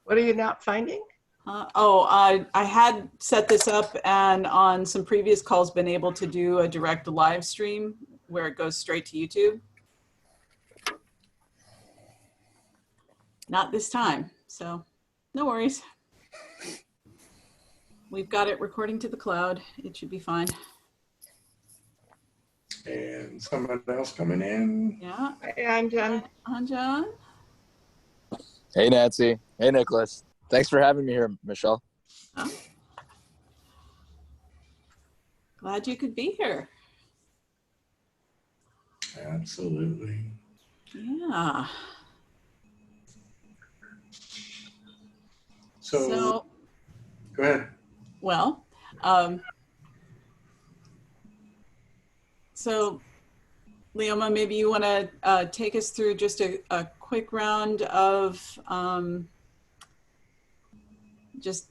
What are you not finding? I had set this up and on some previous calls been able to do a direct live stream where it goes straight to YouTube. Not this time, so no worries. We've got it recording to the cloud. It should be fine. And someone else coming in. Yeah. Hey, I'm John. I'm John. Hey, Nancy. Hey, Nicholas. Thanks for having me here, Michelle. Oh. Glad you could be here. Absolutely. Yeah. So go ahead. Well, so Leoma, maybe you want to take us through just a quick round of just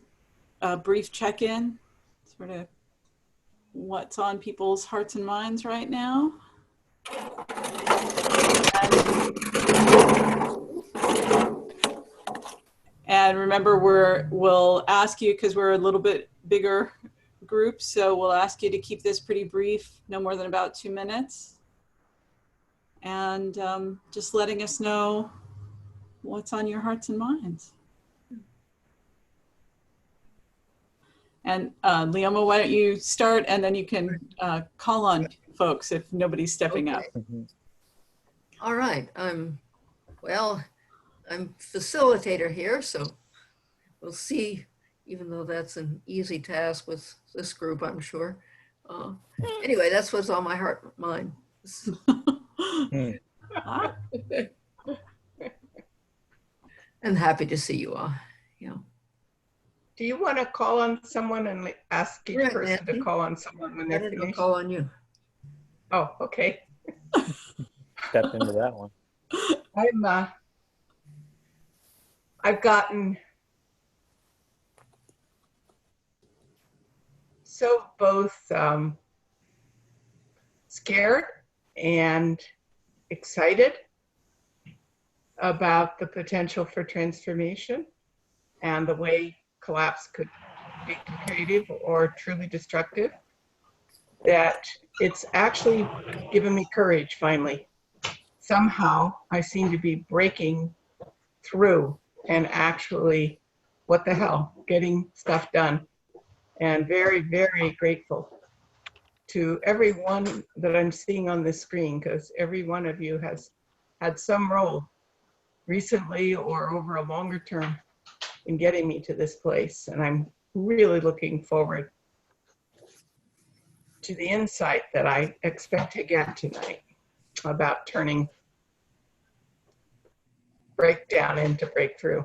a brief check-in, sort of what's on people's hearts and minds right now. And remember, we'll ask you, because we're a little bit bigger group, so we'll ask you to keep this pretty brief, no more than about 2 minutes. And just letting us know what's on your hearts and minds. And Leoma, why don't you start, and then you can call on folks if nobody's stepping up. All right. Well, I'm facilitator here, so we'll see, even though that's an easy task with this group, I'm sure. Anyway, that's what's on my heart and mind. I'm happy to see you all. Yeah. Do you want to call on someone and ask each person Nancy to call on someone when they're finished? Call on you. Oh, okay. Step into that one. I've gotten so both scared and excited about the potential for transformation and the way collapse could be creative or truly destructive, that it's actually given me courage finally. Somehow I seem to be breaking through and actually, what the hell, getting stuff done. And very, very grateful to everyone that I'm seeing on this screen, because every one of you has had some role recently or over a longer term in getting me to this place. And I'm really looking forward to the insight that I expect to get tonight about turning breakdown into breakthrough.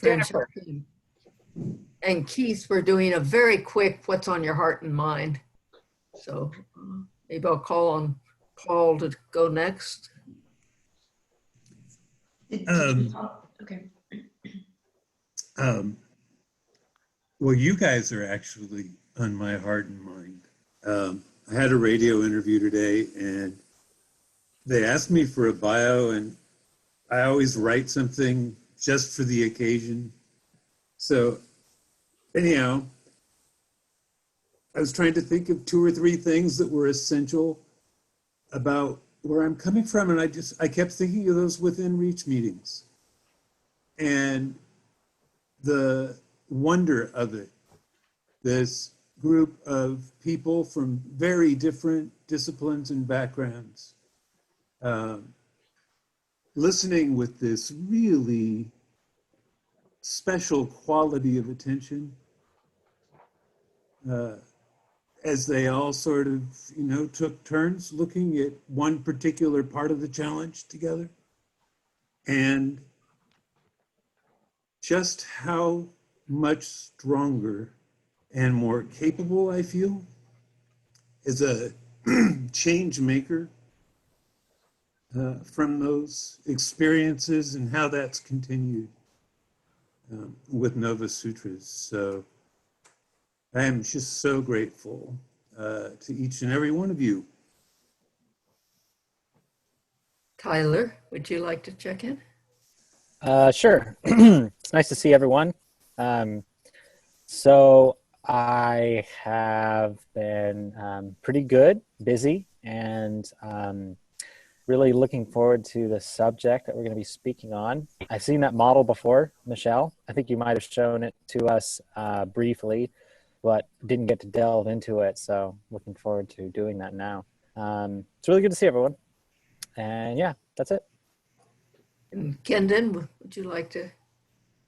Jennifer. And Keith, we're doing a very quick what's on your heart and mind. So maybe I'll call on Paul to go next. Okay. Well, you guys are actually on my heart and mind. I had a radio interview today, and they asked me for a bio, and I always write something just for the occasion. So anyhow, I was trying to think of 2 or 3 things that were essential about where I'm coming from, and I kept thinking of those within reach meetings and the wonder of it. This group of people from very different disciplines and backgrounds, listening with this really special quality of attention, as they all sort of, took turns looking at one particular part of the challenge together, and just how much stronger and more capable I feel as a change maker from those experiences, and how that's continued with Novasutras. So I am just so grateful to each and every one of you. Tyler, would you like to check in? Sure. It's nice to see everyone. So I have been pretty good, busy, and really looking forward to the subject that we're going to be speaking on. I've seen that model before, Michelle. I think you might have shown it to us briefly, but didn't get to delve into it. So looking forward to doing that now. It's really good to see everyone. And yeah, that's it. And Kendon, would you like to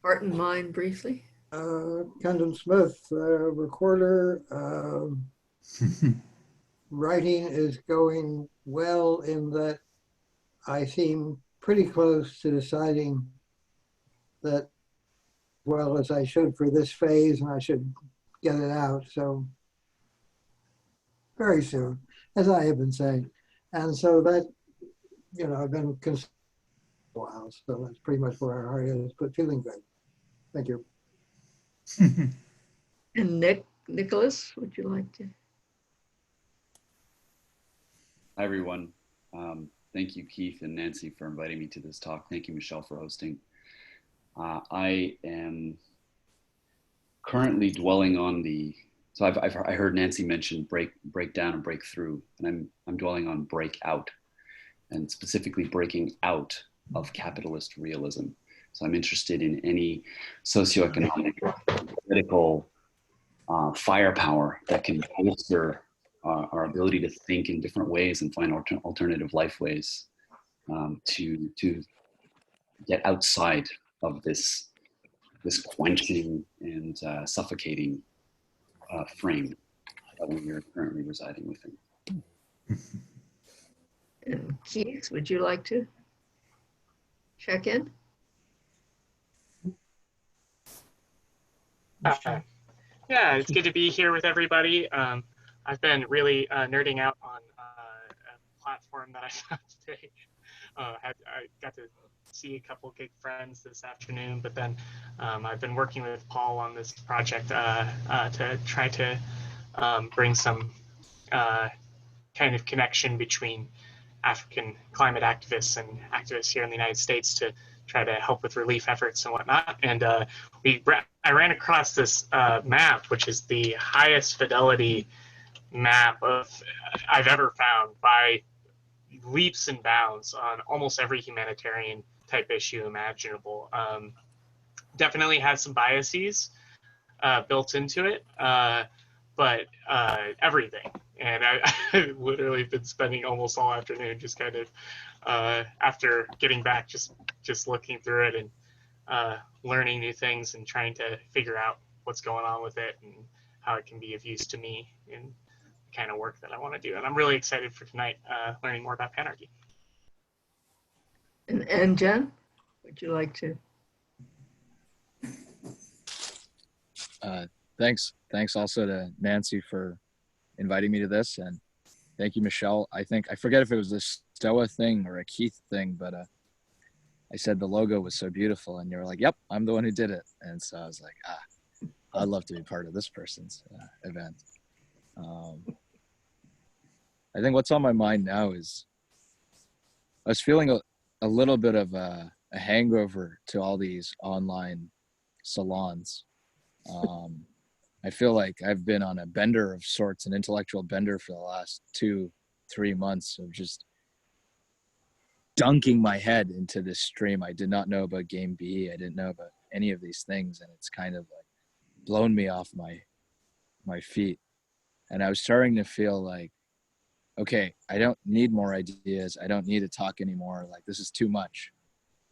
heart and mind briefly? Kendon Smith, recorder. Writing is going well in that I seem pretty close to deciding that well as I should for this phase, and I should get it out. So very soon, as I have been saying. And so that, I've been considering a while, so that's pretty much where our heart is, but feeling good. Thank you. And Nicholas, would you like to? Hi, everyone. Thank you, Keith and Nancy, for inviting me to this talk. Thank you, Michelle, for hosting. I am currently dwelling on so I heard Nancy mention break down and break through, and I'm dwelling on break out, and specifically breaking out of capitalist realism. So I'm interested in any socioeconomic, political firepower that can bolster our ability to think in different ways and find alternative life ways to get outside of this quenching and suffocating frame that we are currently residing within. And Keith, would you like to check in? Yeah, it's good to be here with everybody. I've been really nerding out on a platform that I found today. I got to see a couple good friends this afternoon, but then I've been working with Paul on this project to try to bring some kind of connection between African climate activists and activists here in the United States to try to help with relief efforts and whatnot. And I ran across this map, which is the highest fidelity map I've ever found by leaps and bounds on almost every humanitarian type issue imaginable. Definitely has some biases built into it, but everything. And I've literally been spending almost all afternoon just kind of after getting back, just looking through it and learning new things and trying to figure out what's going on with it and how it can be of use to me in the kind of work that I want to do. And I'm really excited for tonight, learning more about Panarchy. And Jen, would you like to? Thanks also to Nancy for inviting me to this, and thank you, Michelle. I forget if it was a Stoa thing or a Keith thing, but I said the logo was so beautiful, and you were like, "Yep, I'm the one who did it." And so I was like, I'd love to be part of this person's event. I think what's on my mind now is I was feeling a little bit of a hangover to all these online salons. I feel like I've been on a bender of sorts, an intellectual bender for the last 2-3 months of just dunking my head into this stream. I did not know about Game B. I didn't know about any of these things, and it's kind of like blown me off my feet. And I was starting to feel like, okay, I don't need more ideas. I don't need to talk anymore. Like, this is too much.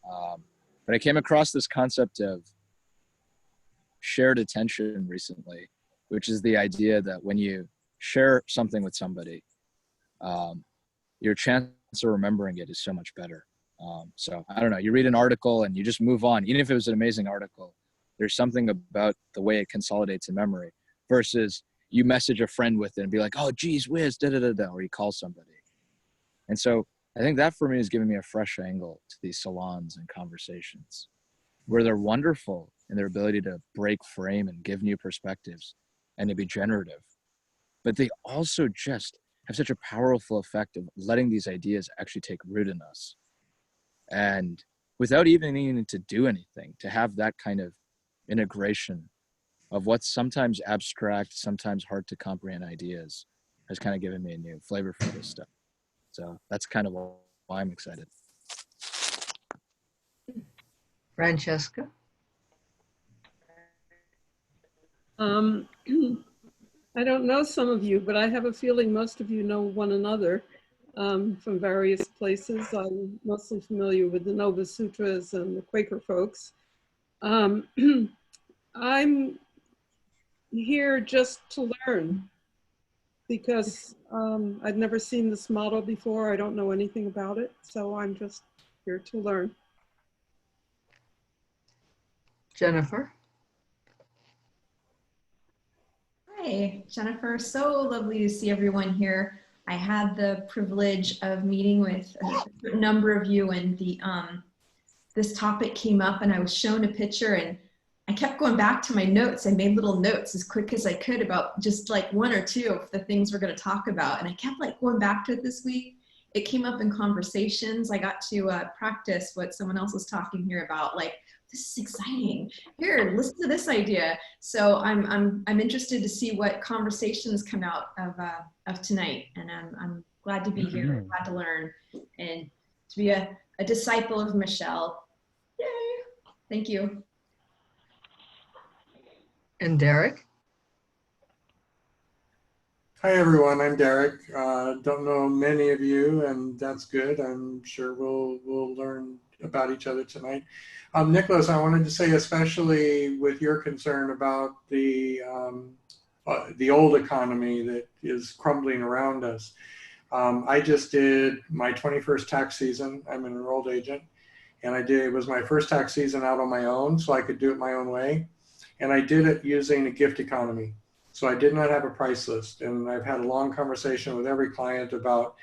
But I came across this concept of shared attention recently, which is the idea that when you share something with somebody, your chance of remembering it is so much better. So I don't know, you read an article and you just move on. Even if it was an amazing article, there's something about the way it consolidates in memory versus you message a friend with it and be like, oh, geez whiz, or you call somebody. And so I think that for me is giving me a fresh angle to these salons and conversations where they're wonderful in their ability to break frame and give new perspectives and to be generative. But they also just have such a powerful effect of letting these ideas actually take root in us. And without even needing to do anything, to have that kind of integration of what's sometimes abstract, sometimes hard to comprehend ideas has kind of given me a new flavor for this stuff. So that's kind of why I'm excited. Francesca? I don't know some of you, but I have a feeling most of you know one another from various places. I'm mostly familiar with the Novasutras and the Quaker folks. I'm here just to learn because I've never seen this model before. I don't know anything about it, so I'm just here to learn. Jennifer? Hi, Jennifer. So lovely to see everyone here. I had the privilege of meeting with a number of you, and this topic came up, and I was shown a picture, and I kept going back to my notes. I made little notes as quick as I could about just like one or two of the things we're going to talk about, and I kept like going back to it this week. It came up in conversations. I got to practice what someone else was talking here about, like, this is exciting. Here, listen to this idea. So I'm interested to see what conversations come out of tonight, and I'm glad to be here, glad to learn, and to be a disciple of Michelle. Yay! Thank you. And Derek? Hi, everyone. I'm Derek. Don't know many of you, and that's good. I'm sure we'll learn about each other tonight. Nicholas, I wanted to say, especially with your concern about the old economy that is crumbling around us. I just did my 21st tax season. I'm an enrolled agent, and it was my first tax season out on my own, so I could do it my own way. And I did it using a gift economy. So I did not have a price list. And I've had a long conversation with every client about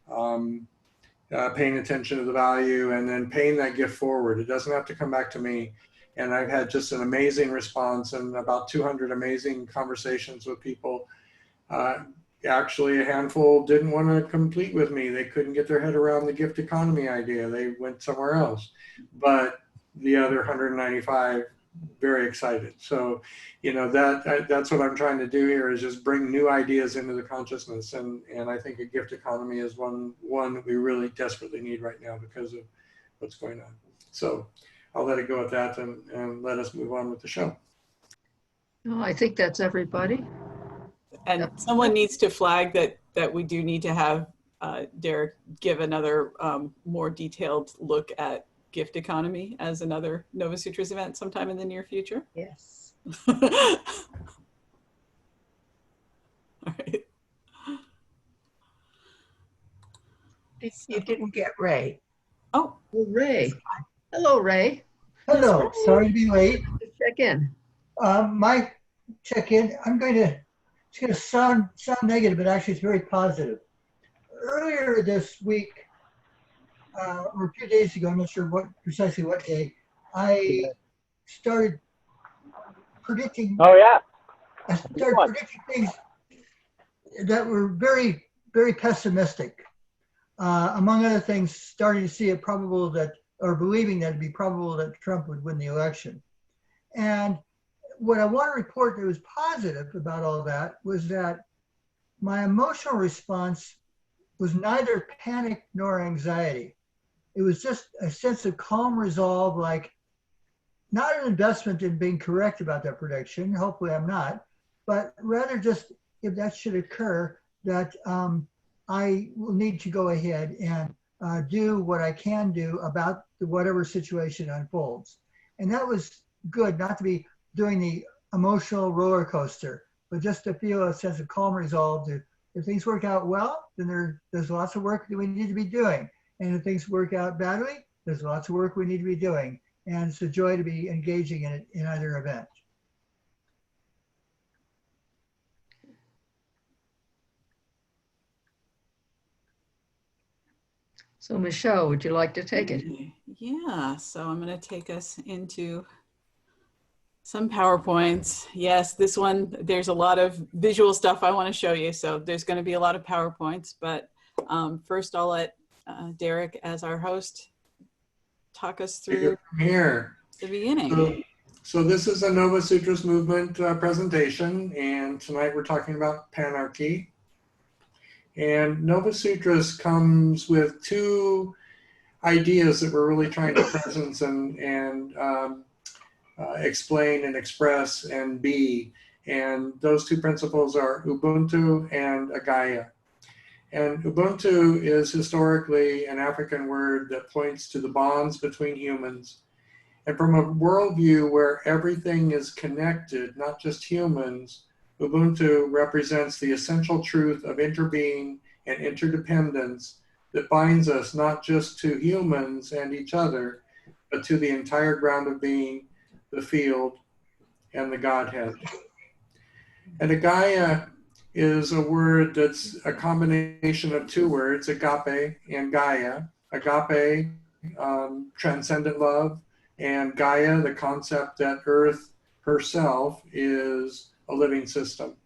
paying attention to the value and then paying that gift forward. It doesn't have to come back to me. And I've had just an amazing response and about 200 amazing conversations with people. Actually, a handful didn't want to complete with me. They couldn't get their head around the gift economy idea. They went somewhere else. But the other 195, very excited. So, you know, that's what I'm trying to do here, is just bring new ideas into the consciousness. And I think a gift economy is one that we really desperately need right now because of what's going on. So I'll let it go at that and let us move on with the show. No, I think that's everybody. And someone needs to flag that we do need to have Derek give another more detailed look at gift economy as another Novasutras event sometime in the near future. Yes. All right. You didn't get Ray. Oh, well, Ray. Hello, Ray. Hello. Sorry to be late. Check in. My check-in, it's going to sound negative, but actually it's very positive. Earlier this week, or a few days ago, I'm not sure precisely what day, I started predicting. Oh yeah. I started predicting things that were very, very pessimistic. Among other things, starting to see it probable that, or believing that it'd be probable that Trump would win the election. And what I want to report that was positive about all that was that my emotional response was neither panic nor anxiety. It was just a sense of calm resolve, like not an investment in being correct about that prediction. Hopefully I'm not, but rather just if that should occur, that I will need to go ahead and do what I can do about whatever situation unfolds. And that was good, not to be doing the emotional roller coaster, but just to feel a sense of calm resolve. If things work out well, then there's lots of work that we need to be doing. And if things work out badly, there's lots of work we need to be doing. And it's a joy to be engaging in it in either event. So Michelle, would you like to take it? Yeah, so I'm going to take us into some PowerPoints. Yes, this one, there's a lot of visual stuff I want to show you. So there's going to be a lot of PowerPoints, but first I'll let Derek, as our host, talk us Take through it from here. the beginning. So this is a Novasutras movement presentation, and tonight we're talking about Panarchy. And Novasutras comes with two ideas that we're really trying to presence and explain and express and be. And those two principles are Ubuntu and Agaya. And Ubuntu is historically an African word that points to the bonds between humans. And from a worldview where everything is connected, not just humans, Ubuntu represents the essential truth of interbeing and interdependence that binds us not just to humans and each other, but to the entire ground of being, the field, and the Godhead. And Agaya is a word that's a combination of two words, agape and Gaia. Agape, transcendent love, and Gaia, the concept that Earth herself is a living system.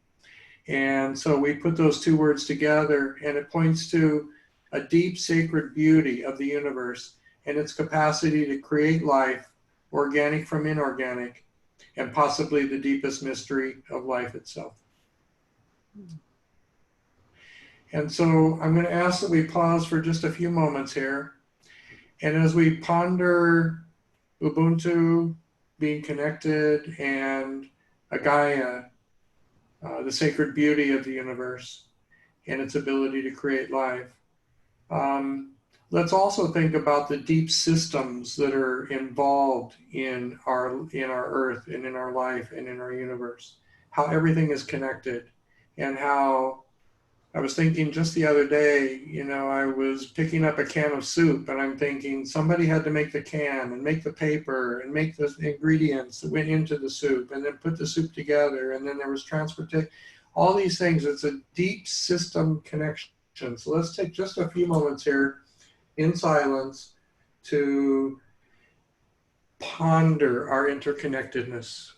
And so we put those two words together, and it points to a deep sacred beauty of the universe and its capacity to create life, organic from inorganic, and possibly the deepest mystery of life itself. And so I'm going to ask that we pause for just a few moments here. And as we ponder Ubuntu, being connected, and Agaya, the sacred beauty of the universe and its ability to create life, let's also think about the deep systems that are involved in our Earth and in our life and in our universe, how everything is connected, and how I was thinking just the other day, I was picking up a can of soup and I'm thinking somebody had to make the can and make the paper and make the ingredients that went into the soup and then put the soup together, and then there was transportation, all these things. It's a deep system connection. So let's take just a few moments here in silence to ponder our interconnectedness.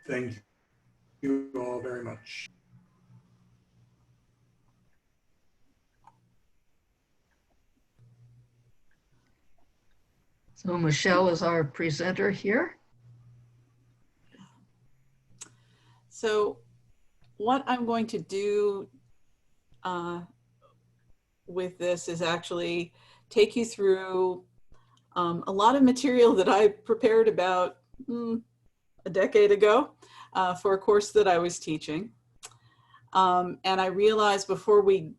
Thank you all very much. So Michelle is our presenter here. So what I'm going to do with this is actually take you through a lot of material that I prepared about a decade ago for a course that I was teaching. And I realized before we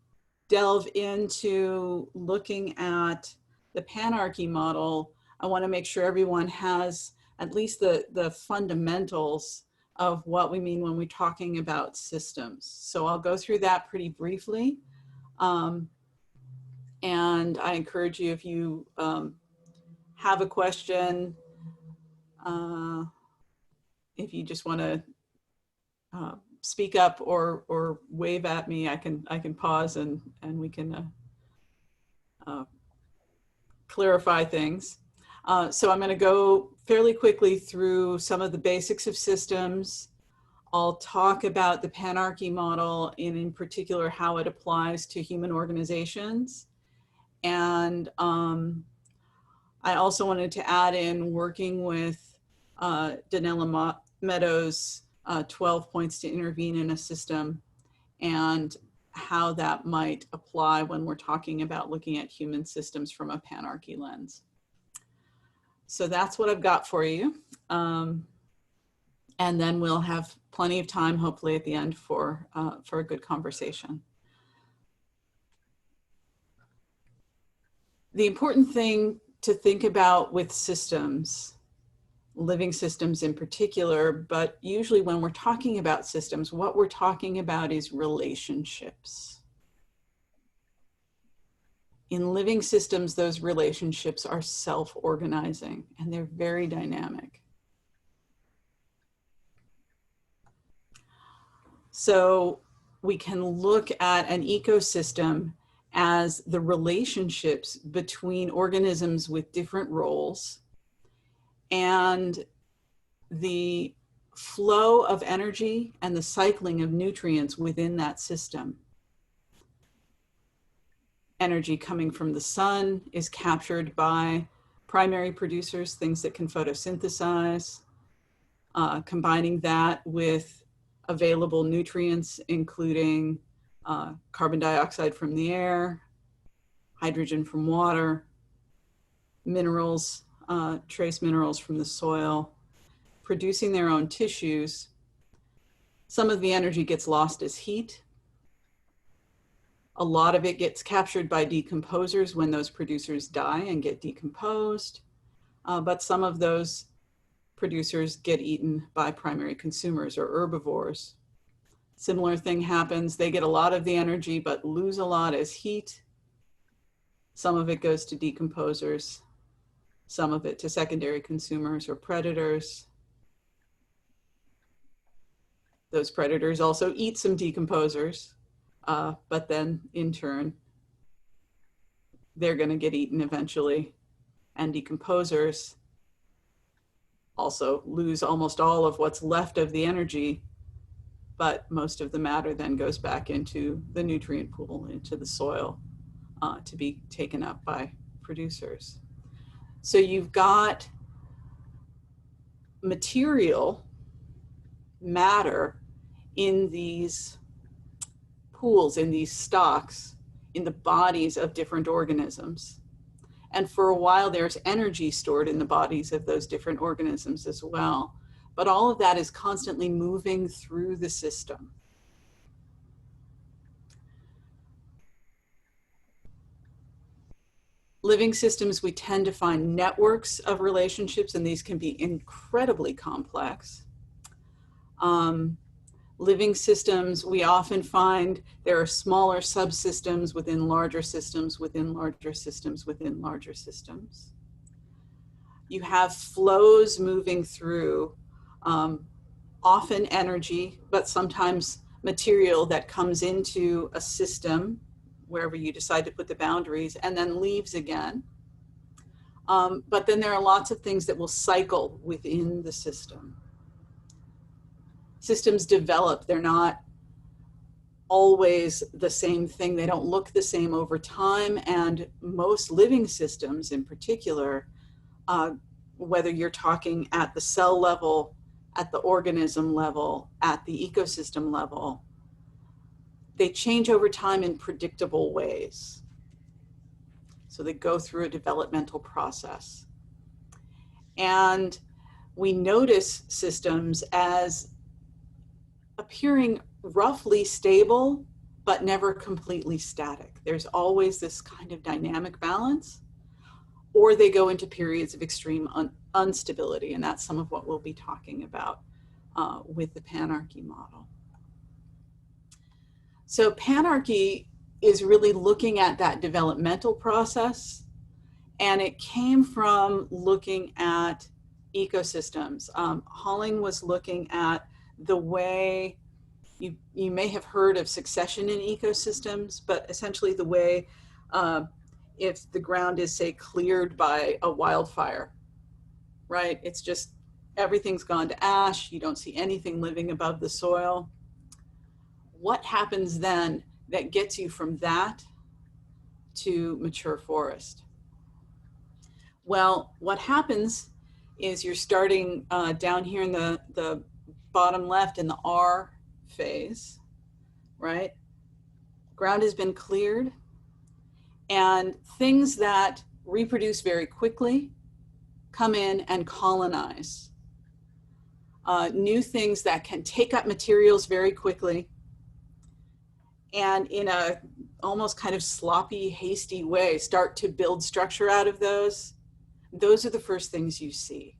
delve into looking at the Panarchy model, I want to make sure everyone has at least the fundamentals of what we mean when we're talking about systems. So I'll go through that pretty briefly. And I encourage you, if you have a question, if you just want to speak up or wave at me, I can pause and we can clarify things. So I'm going to go fairly quickly through some of the basics of systems, I'll talk about the Panarchy model and in particular how it applies to human organizations. And I also wanted to add in working with Danella Meadows' 12 points to intervene in a system and how that might apply when we're talking about looking at human systems from a Panarchy lens. So that's what I've got for you. And then we'll have plenty of time, hopefully at the end, for a good conversation. The important thing to think about with systems, living systems in particular, but usually when we're talking about systems, what we're talking about is relationships. In living systems, those relationships are self-organizing and they're very dynamic. So we can look at an ecosystem as the relationships between organisms with different roles and the flow of energy and the cycling of nutrients within that system. Energy coming from the sun is captured by primary producers, things that can photosynthesize, combining that with available nutrients, including carbon dioxide from the air, hydrogen from water, minerals, trace minerals from the soil, producing their own tissues. Some of the energy gets lost as heat. A lot of it gets captured by decomposers when those producers die and get decomposed. But some of those producers get eaten by primary consumers or herbivores. Similar thing happens. They get a lot of the energy, but lose a lot as heat. Some of it goes to decomposers, some of it to secondary consumers or predators. Those predators also eat some decomposers, but then in turn, they're going to get eaten eventually. And decomposers also lose almost all of what's left of the energy, but most of the matter then goes back into the nutrient pool, into the soil, to be taken up by producers. So you've got material, matter in these pools, in these stocks, in the bodies of different organisms. And for a while, there's energy stored in the bodies of those different organisms as well. But all of that is constantly moving through the system. Living systems, we tend to find networks of relationships, and these can be incredibly complex. Living systems, we often find there are smaller subsystems within larger systems, within larger systems, within larger systems. You have flows moving through, often energy, but sometimes material that comes into a system, wherever you decide to put the boundaries, and then leaves again. But then there are lots of things that will cycle within the system. Systems develop, they're not always the same thing. They don't look the same over time. And most living systems in particular, whether you're talking at the cell level, at the organism level, at the ecosystem level, they change over time in predictable ways. So they go through a developmental process. And we notice systems as appearing roughly stable, but never completely static. There's always this kind of dynamic balance, or they go into periods of extreme instability. And that's some of what we'll be talking about with the Panarchy model. So Panarchy is really looking at that developmental process, and it came from looking at ecosystems. Holling was looking at the way, you may have heard of succession in ecosystems, but essentially the way if the ground is, say, cleared by a wildfire, right? It's just everything's gone to ash. You don't see anything living above the soil. What happens then that gets you from that to mature forest? Well, what happens is you're starting down here in the bottom left in the R phase, right? Ground has been cleared, and things that reproduce very quickly come in and colonize. New things that can take up materials very quickly and in a almost kind of sloppy, hasty way start to build structure out of those. Those are the first things you see.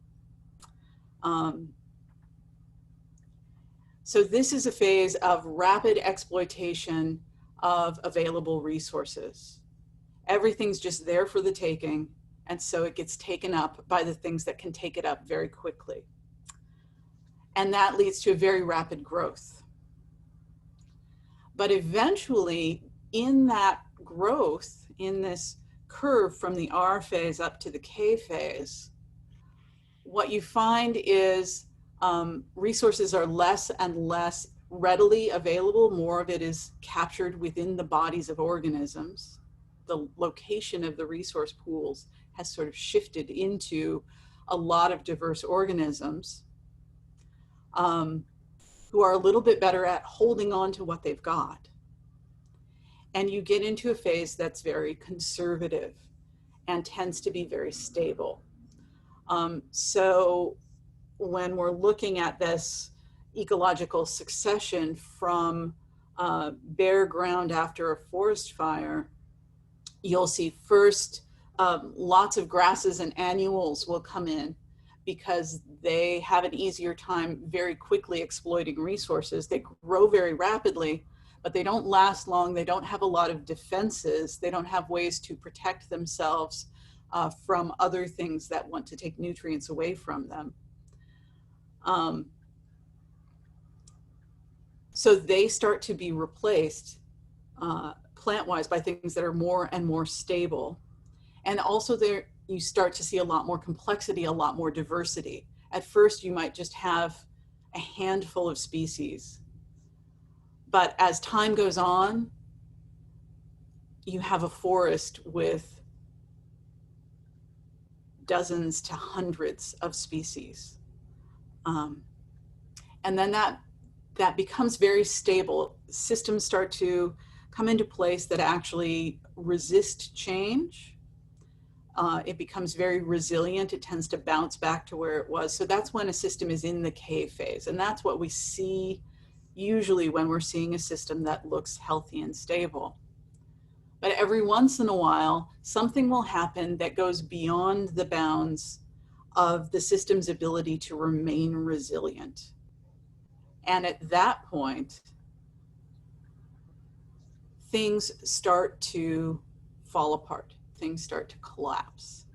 So this is a phase of rapid exploitation of available resources. Everything's just there for the taking, and so it gets taken up by the things that can take it up very quickly. And that leads to a very rapid growth. But eventually, in that growth, in this curve from the R phase up to the K phase, what you find is resources are less and less readily available. More of it is captured within the bodies of organisms. The location of the resource pools has sort of shifted into a lot of diverse organisms who are a little bit better at holding on to what they've got. And you get into a phase that's very conservative and tends to be very stable. So when we're looking at this ecological succession from bare ground after a forest fire, you'll see first lots of grasses and annuals will come in because they have an easier time very quickly exploiting resources. They grow very rapidly, but they don't last long. They don't have a lot of defenses. They don't have ways to protect themselves from other things that want to take nutrients away from them. So they start to be replaced plant-wise by things that are more and more stable. And also there, you start to see a lot more complexity, a lot more diversity. At first, you might just have a handful of species. But as time goes on, you have a forest with dozens to hundreds of species. And then that becomes very stable. Systems start to come into place that actually resist change. It becomes very resilient. It tends to bounce back to where it was. So that's when a system is in the K phase. And that's what we see usually when we're seeing a system that looks healthy and stable. But every once in a while, something will happen that goes beyond the bounds of the system's ability to remain resilient. And at that point, things start to fall apart. Things start to collapse.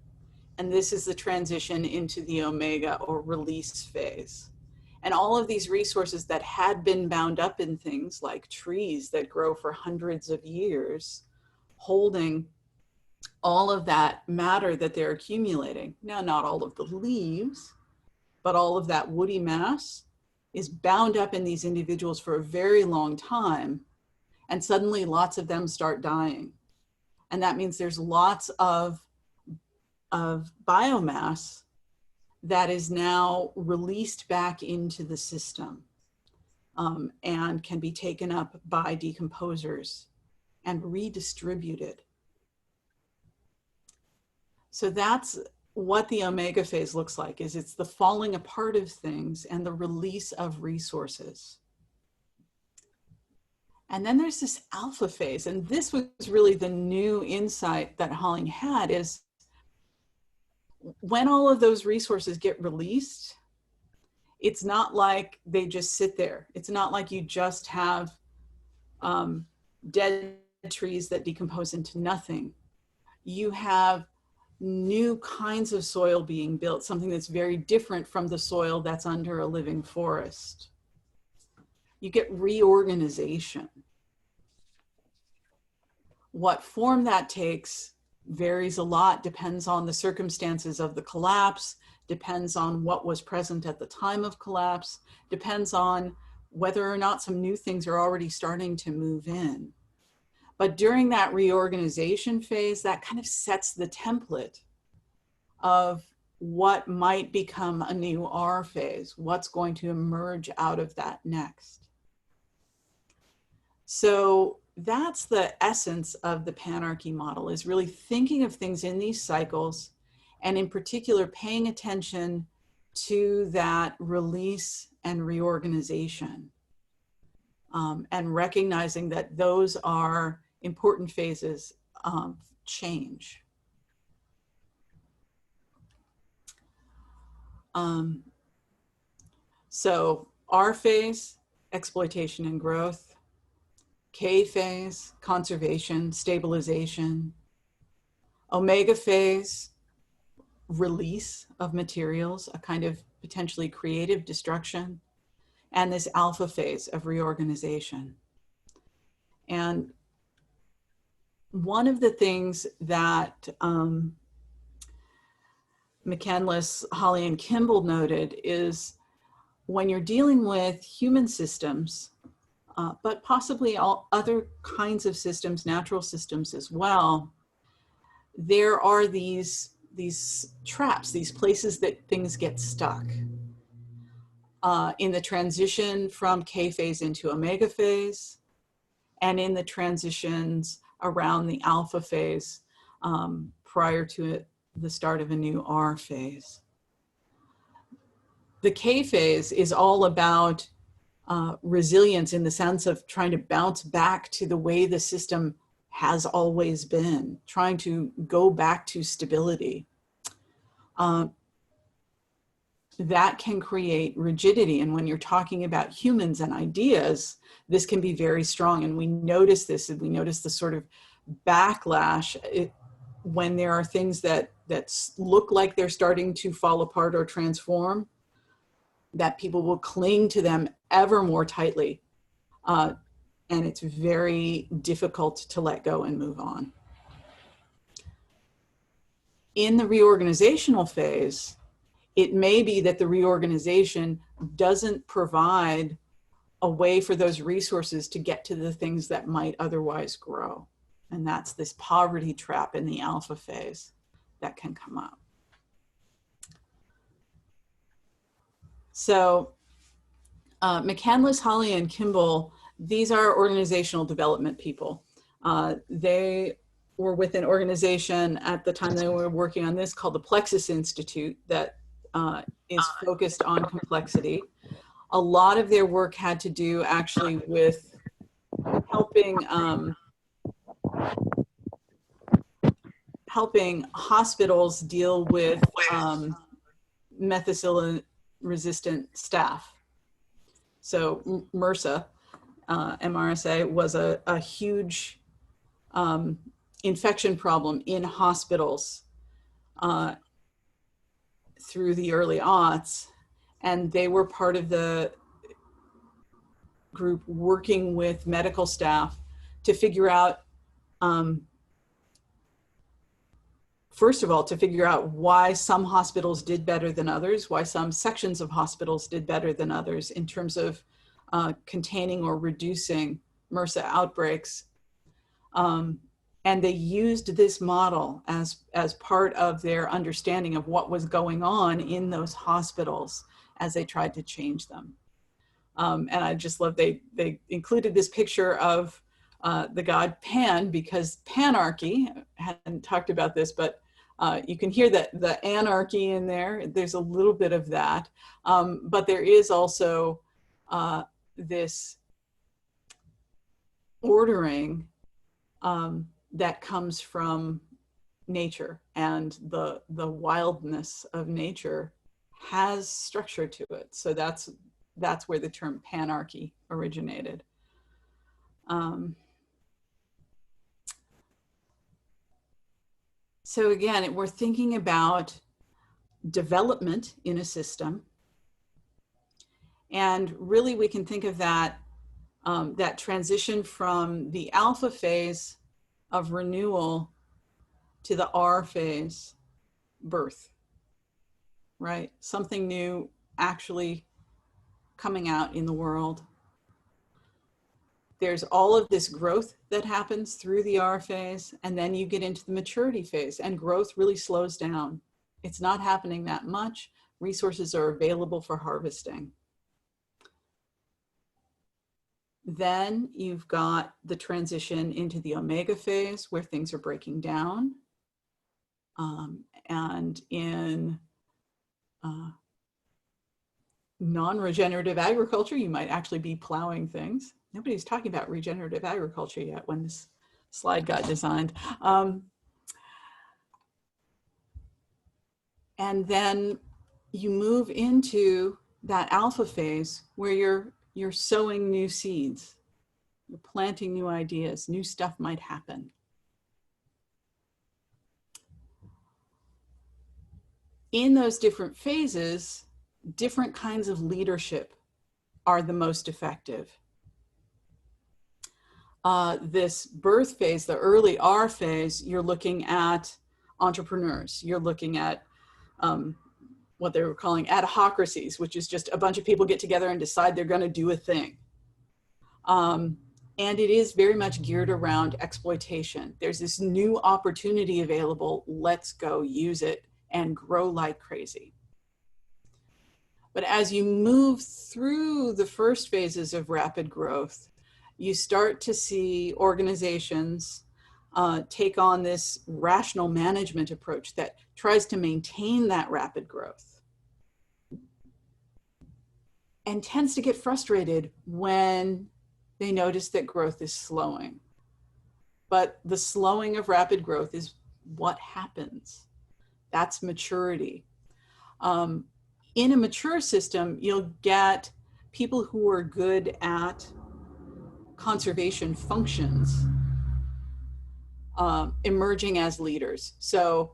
And this is the transition into the omega or release phase. And all of these resources that had been bound up in things like trees that grow for hundreds of years, holding all of that matter that they're accumulating. Now, not all of the leaves, but all of that woody mass is bound up in these individuals for a very long time. And suddenly lots of them start dying. And that means there's lots of biomass that is now released back into the system and can be taken up by decomposers and redistributed. So that's what the omega phase looks like, is it's the falling apart of things and the release of resources. And then there's this alpha phase, and this was really the new insight that Holling had, is when all of those resources get released, it's not like they just sit there. It's not like you just have dead trees that decompose into nothing. You have new kinds of soil being built, something that's very different from the soil that's under a living forest. You get reorganization. What form that takes varies a lot, depends on the circumstances of the collapse, depends on what was present at the time of collapse, depends on whether or not some new things are already starting to move in. But during that reorganization phase, that kind of sets the template of what might become a new R phase, what's going to emerge out of that next. So that's the essence of the Panarchy model, is really thinking of things in these cycles, and in particular paying attention to that release and reorganization, and recognizing that those are important phases of change. So R phase, exploitation and growth. K phase, conservation, stabilization. Omega phase, release of materials, a kind of potentially creative destruction. And this alpha phase of reorganization. And one of the things that McCandless, Holley, and Kimball noted is when you're dealing with human systems, but possibly all other kinds of systems, natural systems as well, there are these traps, these places that things get stuck. In the transition from K phase into omega phase, and in the transitions around the alpha phase prior to the start of a new R phase. The K phase is all about resilience in the sense of trying to bounce back to the way the system has always been, trying to go back to stability. That can create rigidity. And when you're talking about humans and ideas, this can be very strong. And we notice this, and we notice the sort of backlash when there are things that look like they're starting to fall apart or transform, that people will cling to them ever more tightly. And it's very difficult to let go and move on. In the reorganizational phase, it may be that the reorganization doesn't provide a way for those resources to get to the things that might otherwise grow. And that's this poverty trap in the alpha phase that can come up. So McCandless, Holley, and Kimball, these are organizational development people. They were with an organization at the time they were working on this called the Plexus Institute that is focused on complexity. A lot of their work had to do actually with helping hospitals deal with methicillin-resistant staph. So MRSA, MRSA was a huge infection problem in hospitals through the early aughts, and they were part of the group working with medical staff to figure out, first of all, to figure out why some hospitals did better than others, why some sections of hospitals did better than others in terms of containing or reducing MRSA outbreaks. And they used this model as part of their understanding of what was going on in those hospitals as they tried to change them. And I just love, they included this picture of the god Pan, because Panarchy, I hadn't talked about this, but you can hear that the anarchy in there. There's a little bit of that. But there is also this ordering that comes from nature, and the wildness of nature has structure to it. So that's where the term panarchy originated. So again, we're thinking about development in a system, and really we can think of that that transition from the alpha phase of renewal to the R phase, birth, right? Something new actually coming out in the world. There's all of this growth that happens through the R phase, and then you get into the maturity phase, and growth really slows down. It's not happening that much. Resources are available for harvesting. Then you've got the transition into the omega phase where things are breaking down. And in non-regenerative agriculture, you might actually be plowing things. Nobody's talking about regenerative agriculture yet when this slide got designed. And then you move into that alpha phase where you're sowing new seeds. You're planting new ideas, new stuff might happen. In those different phases, different kinds of leadership are the most effective. This birth phase, the early R phase, you're looking at entrepreneurs. You're looking at what they were calling adhocracies, which is just a bunch of people get together and decide they're going to do a thing. And it is very much geared around exploitation. There's this new opportunity available. Let's go use it and grow like crazy. But as you move through the first phases of rapid growth, you start to see organizations take on this rational management approach that tries to maintain that rapid growth and tends to get frustrated when they notice that growth is slowing. But the slowing of rapid growth is what happens. That's maturity. In a mature system, you'll get people who are good at conservation functions emerging as leaders. So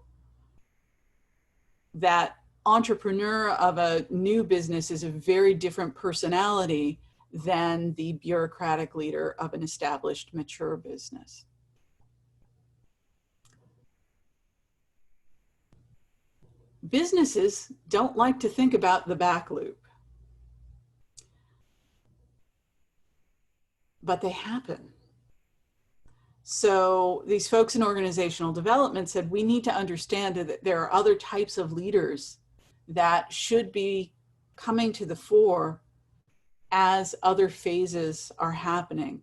that entrepreneur of a new business is a very different personality than the bureaucratic leader of an established, mature business. Businesses don't like to think about the back loop, but they happen. So these folks in organizational development said, we need to understand that there are other types of leaders that should be coming to the fore as other phases are happening.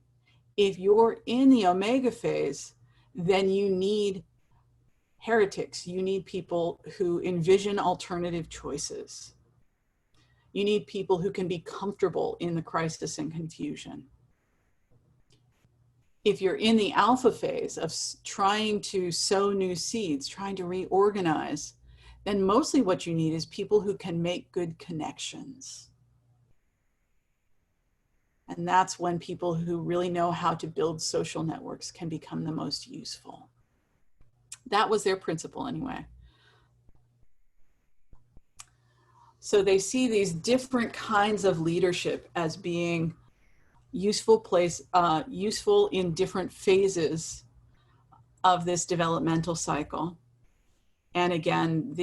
If you're in the omega phase, then you need heretics. You need people who envision alternative choices. You need people who can be comfortable in the crisis and confusion. If you're in the alpha phase of trying to sow new seeds, trying to reorganize, then mostly what you need is people who can make good connections. And that's when people who really know how to build social networks can become the most useful. That was their principle anyway. So they see these different kinds of leadership as being useful in different phases of this developmental cycle. And again,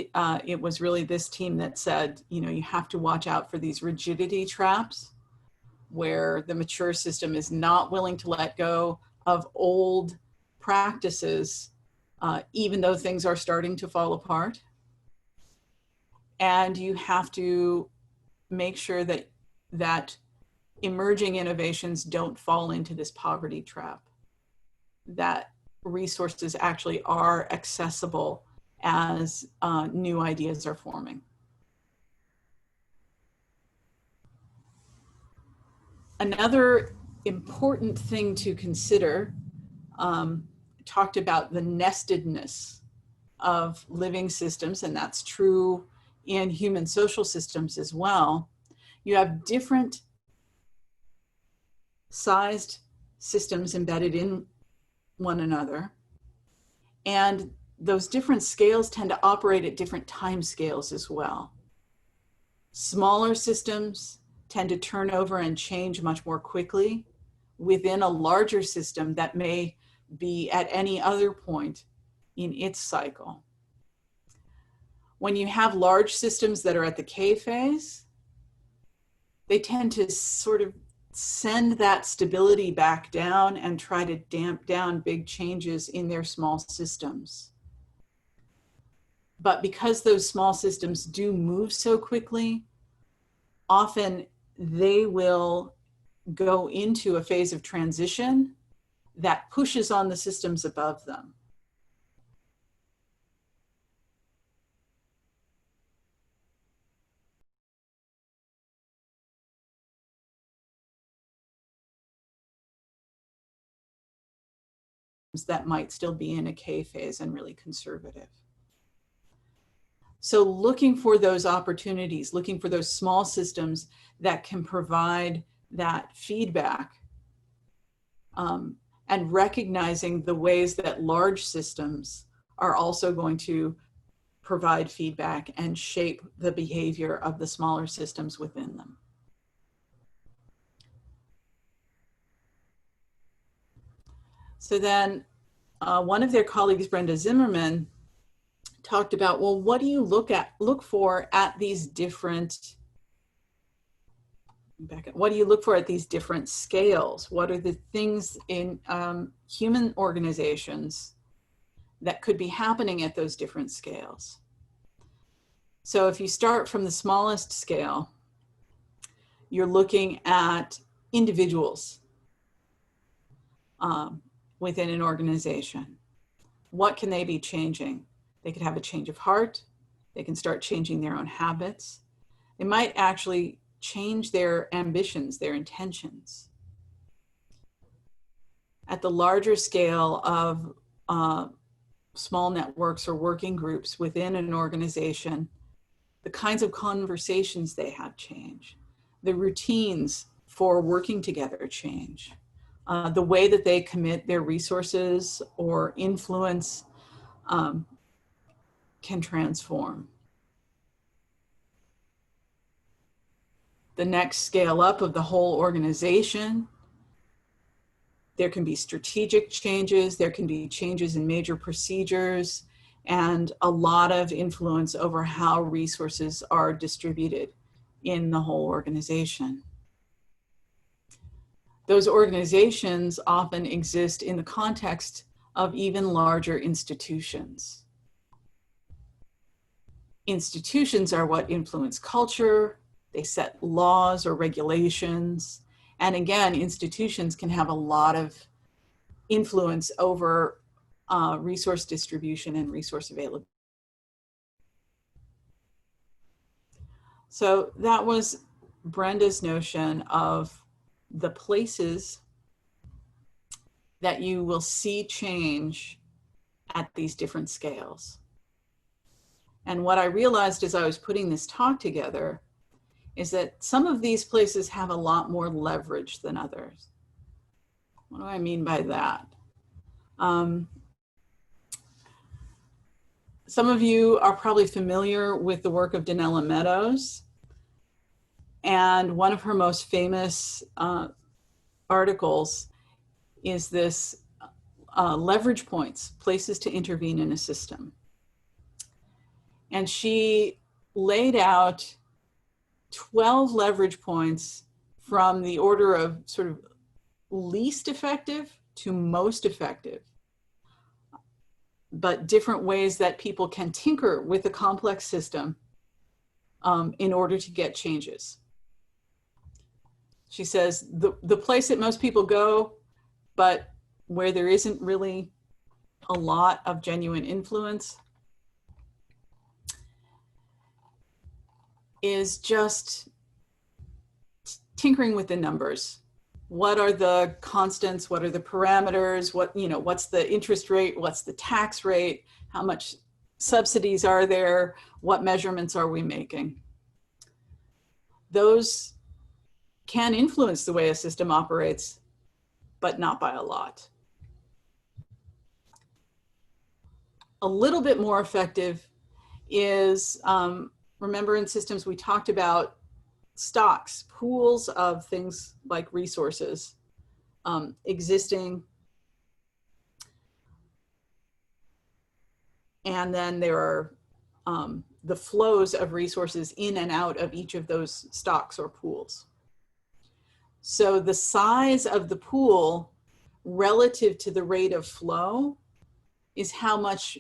it was really this team that said, you know, you have to watch out for these rigidity traps where the mature system is not willing to let go of old practices, even though things are starting to fall apart. And you have to make sure that emerging innovations don't fall into this poverty trap, that resources actually are accessible as new ideas are forming. Another important thing to consider, talked about the nestedness of living systems, and that's true in human social systems as well. You have different sized systems embedded in one another, and those different scales tend to operate at different time scales as well. Smaller systems tend to turn over and change much more quickly within a larger system that may be at any other point in its cycle. When you have large systems that are at the K phase, they tend to sort of send that stability back down and try to damp down big changes in their small systems. But because those small systems do move so quickly, often they will go into a phase of transition that pushes on the systems above them. That might still be in a K phase and really conservative. So looking for those opportunities, looking for those small systems that can provide that feedback, and recognizing the ways that large systems are also going to provide feedback and shape the behavior of the smaller systems within them. So then one of their colleagues, Brenda Zimmerman, talked about, well, what do you look for at these different, what do you look for at these different scales? What are the things in human organizations that could be happening at those different scales? So if you start from the smallest scale, you're looking at individuals within an organization. What can they be changing? They could have a change of heart. They can start changing their own habits. They might actually change their ambitions, their intentions. At the larger scale of small networks or working groups within an organization, the kinds of conversations they have change. The routines for working together change. The way that they commit their resources or influence can transform. The next scale up of the whole organization, there can be strategic changes, there can be changes in major procedures, and a lot of influence over how resources are distributed in the whole organization. Those organizations often exist in the context of even larger institutions. Institutions are what influence culture, they set laws or regulations, and again, institutions can have a lot of influence over resource distribution and resource availability. So that was Brenda's notion of the places that you will see change at these different scales. And what I realized as I was putting this talk together is that some of these places have a lot more leverage than others. What do I mean by that? Some of you are probably familiar with the work of Donella Meadows. And one of her most famous articles is this leverage points, places to intervene in a system. And she laid out 12 leverage points from the order of sort of least effective to most effective, but different ways that people can tinker with a complex system in order to get changes. She says the place that most people go, but where there isn't really a lot of genuine influence, is just tinkering with the numbers. What are the constants? What are the parameters? What's the interest rate? What's the tax rate? How much subsidies are there? What measurements are we making? Those can influence the way a system operates, but not by a lot. A little bit more effective is, remember in systems we talked about stocks, pools of things like resources existing And then there are the flows of resources in and out of each of those stocks or pools. So the size of the pool relative to the rate of flow is how much,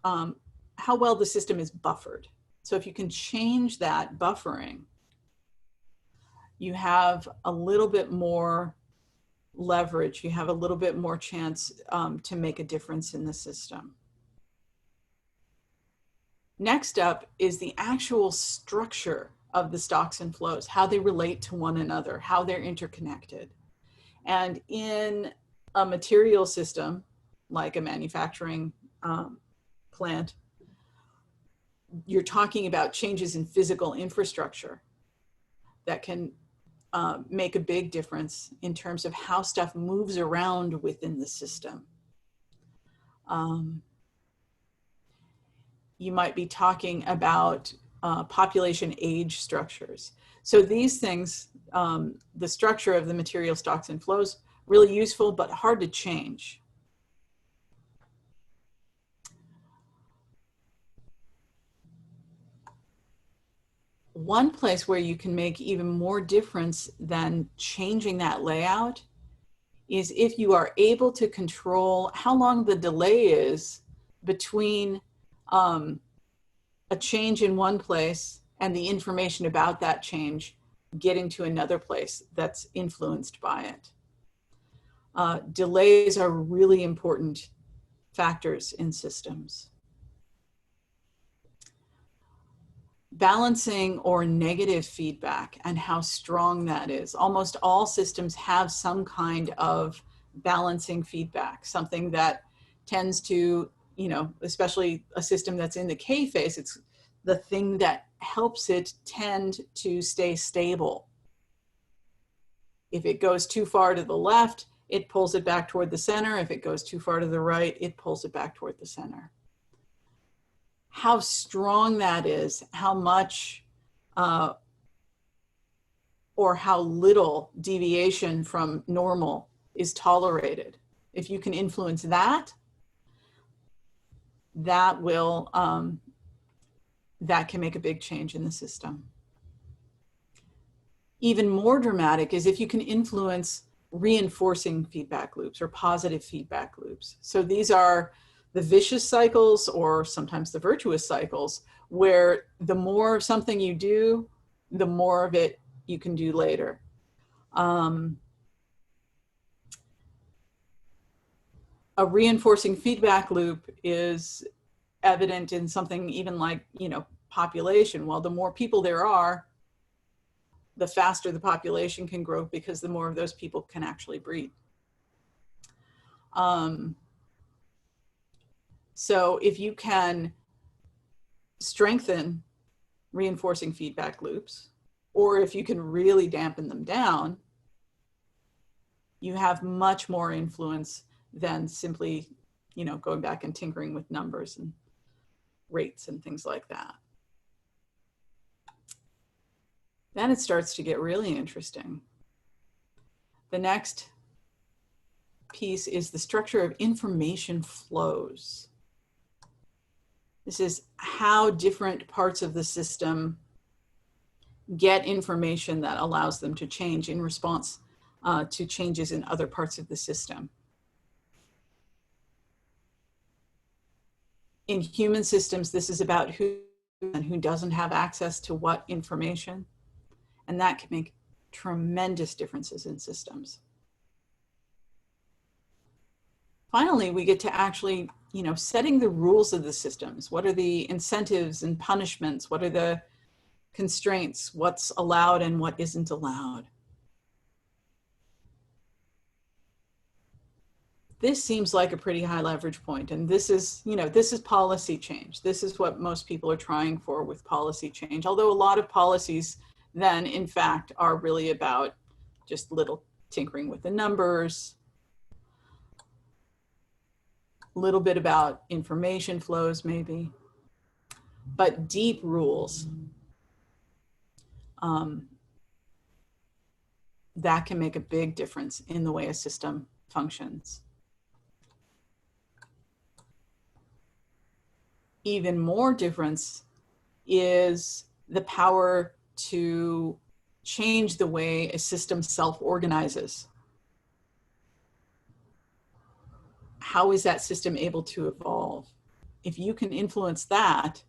how well the system is buffered. So if you can change that buffering, you have a little bit more leverage, you have a little bit more chance to make a difference in the system. Next up is the actual structure of the stocks and flows, how they relate to one another, how they're interconnected. And in a material system, like a manufacturing plant, you're talking about changes in physical infrastructure that can make a big difference in terms of how stuff moves around within the system. You might be talking about population age structures. So these things, the structure of the material stocks and flows, really useful, but hard to change. One place where you can make even more difference than changing that layout is if you are able to control how long the delay is between a change in one place and the information about that change getting to another place that's influenced by it. Delays are really important factors in systems. Balancing or negative feedback and how strong that is. Almost all systems have some kind of balancing feedback, something that tends to, you know, especially a system that's in the K phase, it's the thing that helps it tend to stay stable. If it goes too far to the left, it pulls it back toward the center. If it goes too far to the right, it pulls it back toward the center. How strong that is, how much or how little deviation from normal is tolerated. If you can influence that, that will, that can make a big change in the system. Even more dramatic is if you can influence reinforcing feedback loops or positive feedback loops. So these are the vicious cycles, or sometimes the virtuous cycles, where the more something you do, the more of it you can do later. A reinforcing feedback loop is evident in something even like, you know, population. Well, the more people there are, the faster the population can grow because the more of those people can actually breed. So if you can strengthen reinforcing feedback loops, or if you can really dampen them down, you have much more influence than simply, you know, going back and tinkering with numbers and rates and things like that. Then it starts to get really interesting. The next piece is the structure of information flows. This is how different parts of the system get information that allows them to change in response to changes in other parts of the system. In human systems, this is about who and who doesn't have access to what information, and that can make tremendous differences in systems. Finally, we get to actually, you know, setting the rules of the systems. What are the incentives and punishments? What are the constraints? What's allowed and what isn't allowed? This seems like a pretty high leverage point. And this is, you know, this is policy change. This is what most people are trying for with policy change. Although a lot of policies then, in fact, are really about just little tinkering with the numbers, a little bit about information flows maybe, but deep rules that can make a big difference in the way a system functions. even more difference is the power to change the way a system self-organizes. How is that system able to evolve? If you can influence that,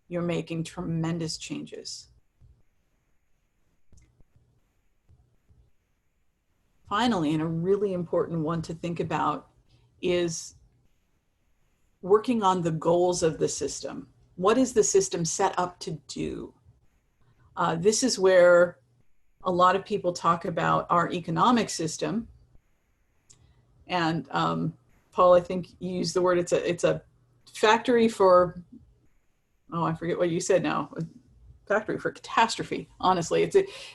you're making tremendous changes. Finally, and a really important one to think about, is working on the goals of the system. What is the system set up to do? This is where a lot of people talk about our economic system. And Paul, I think you used the word, it's a factory for, oh, I forget what you said now. A factory for catastrophe, honestly.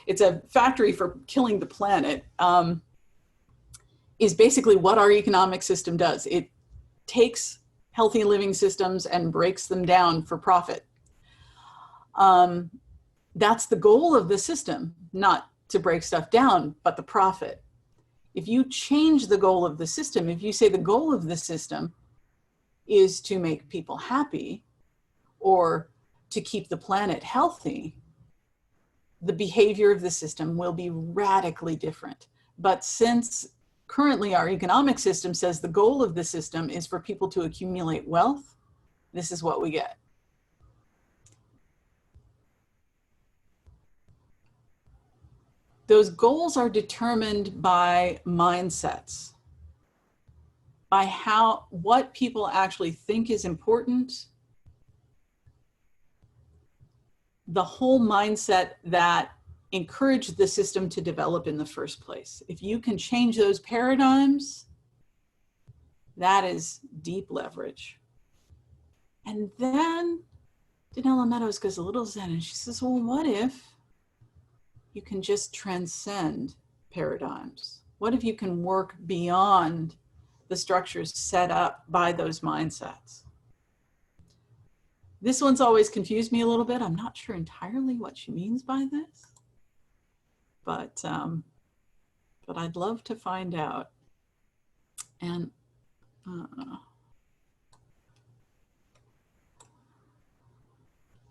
It's a factory for killing the planet, is basically what our economic system does. It takes healthy living systems and breaks them down for profit. That's the goal of the system, not to break stuff down, but the profit. If you change the goal of the system, if you say the goal of the system is to make people happy or to keep the planet healthy, the behavior of the system will be radically different. But since currently our economic system says the goal of the system is for people to accumulate wealth, this is what we get. Those goals are determined by mindsets, by what people actually think is important, the whole mindset that encouraged the system to develop in the first place. If you can change those paradigms, that is deep leverage. And then Danella Meadows goes a little zen and she says, well, what if you can just transcend paradigms? What if you can work beyond the structures set up by those mindsets? This one's always confused me a little bit. I'm not sure entirely what she means by this, but I'd love to find out. And all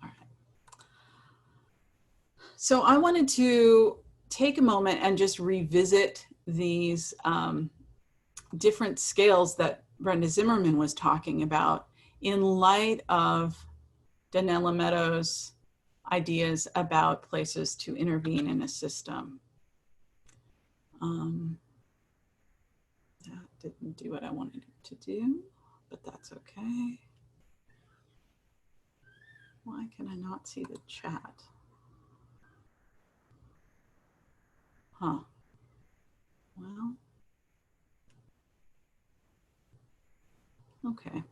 right. So I wanted to take a moment and just revisit these different scales that Brenda Zimmerman was talking about in light of Danella Meadows' ideas about places to intervene in a system. That didn't do what I wanted it to do, but that's okay. Why can I not see the chat? Huh. Well, okay.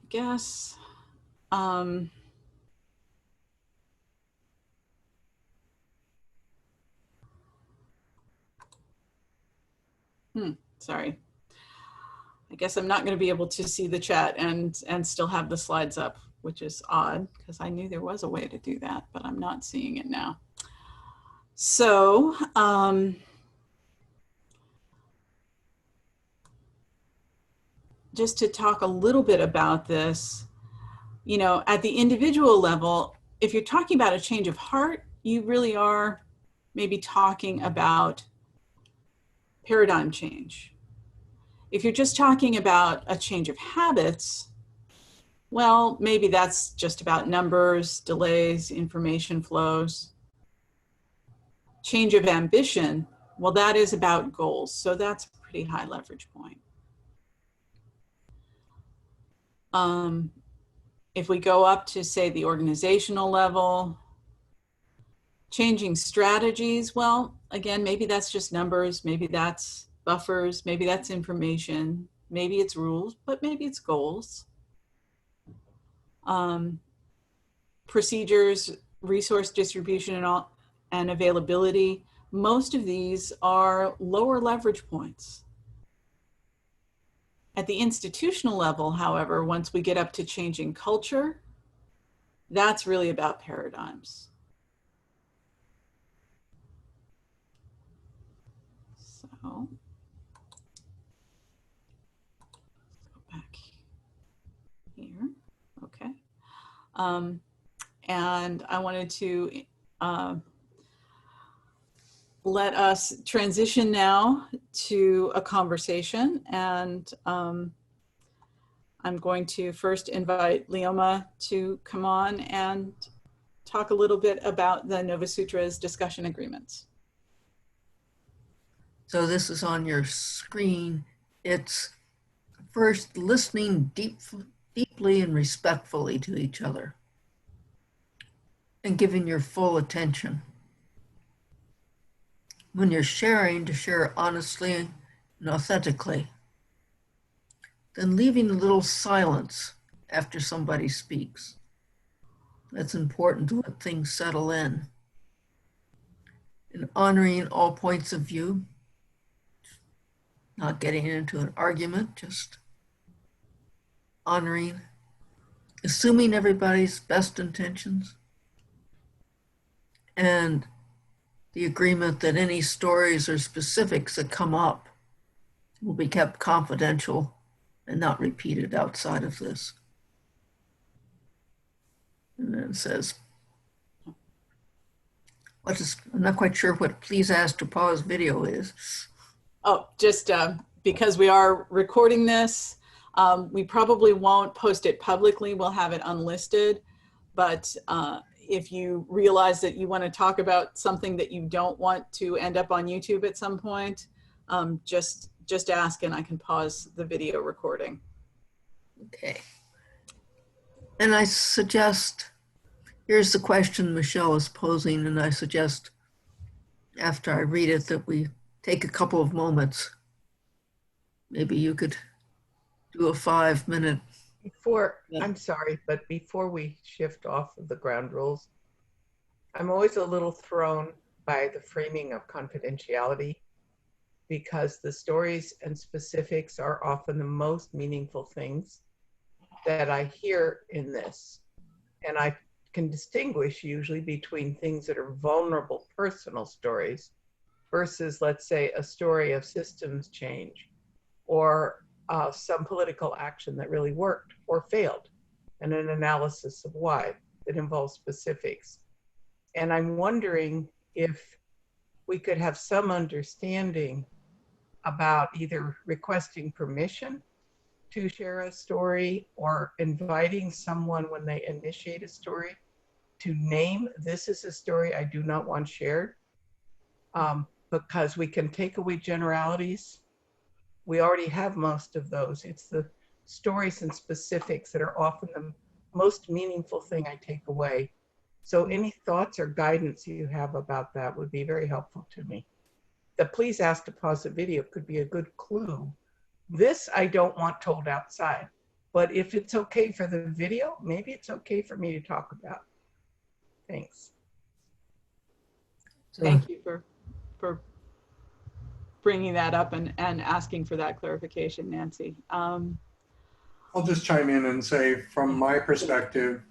I guess, sorry. I guess I'm not going to be able to see the chat and still have the slides up, which is odd because I knew there was a way to do that, but I'm not seeing it now. So, just to talk a little bit about this, you know, at the individual level, if you're talking about a change of heart, you really are maybe talking about paradigm change. If you're just talking about a change of habits, well, maybe that's just about numbers, delays, information flows. Change of ambition, well, that is about goals. So that's a pretty high leverage point. If we go up to, say, the organizational level, changing strategies, well, again, maybe that's just numbers, maybe that's buffers, maybe that's information, maybe it's rules, but maybe it's goals. Procedures, resource distribution, and availability, most of these are lower leverage points. At the institutional level, however, once we get up to changing culture, that's really about paradigms. So, And I wanted to let us transition now to a conversation. And I'm going to first invite Leoma to come on and talk a little bit about the Novasutras discussion agreements. So this is on your screen. It's first listening deeply and respectfully to each other and giving your full attention. When you're sharing, to share honestly and authentically. Then leaving a little silence after somebody speaks. That's important to let things settle in. And honoring all points of view, not getting into an argument, just honoring, assuming everybody's best intentions, and the agreement that any stories or specifics that come up will be kept confidential and not repeated outside of this. And then it says, I'm not quite sure what please ask to pause video is. Oh, just because we are recording this, we probably won't post it publicly. We'll have it unlisted. But if you realize that you want to talk about something that you don't want to end up on YouTube at some point, just ask and I can pause the video recording. Okay. And I suggest, here's the question Michelle is posing, and I suggest after I read it that we take a couple of moments. Maybe you could do a 5-minute. I'm sorry, but before we shift off of the ground rules, I'm always a little thrown by the framing of confidentiality, because the stories and specifics are often the most meaningful things that I hear in this. And I can distinguish usually between things that are vulnerable personal stories versus, let's say, a story of systems change or some political action that really worked or failed, and an analysis of why that involves specifics. And I'm wondering if we could have some understanding about either requesting permission to share a story or inviting someone when they initiate a story to name, this is a story I do not want shared, because we can take away generalities. We already have most of those. It's the stories and specifics that are often the most meaningful thing I take away. So any thoughts or guidance you have about that would be very helpful to me. The please ask to pause the video could be a good clue. This I don't want told outside, but if it's okay for the video, maybe it's okay for me to talk about. Thanks. Thank you for bringing that up and asking for that clarification, Nancy. I'll just chime in and say, from my perspective,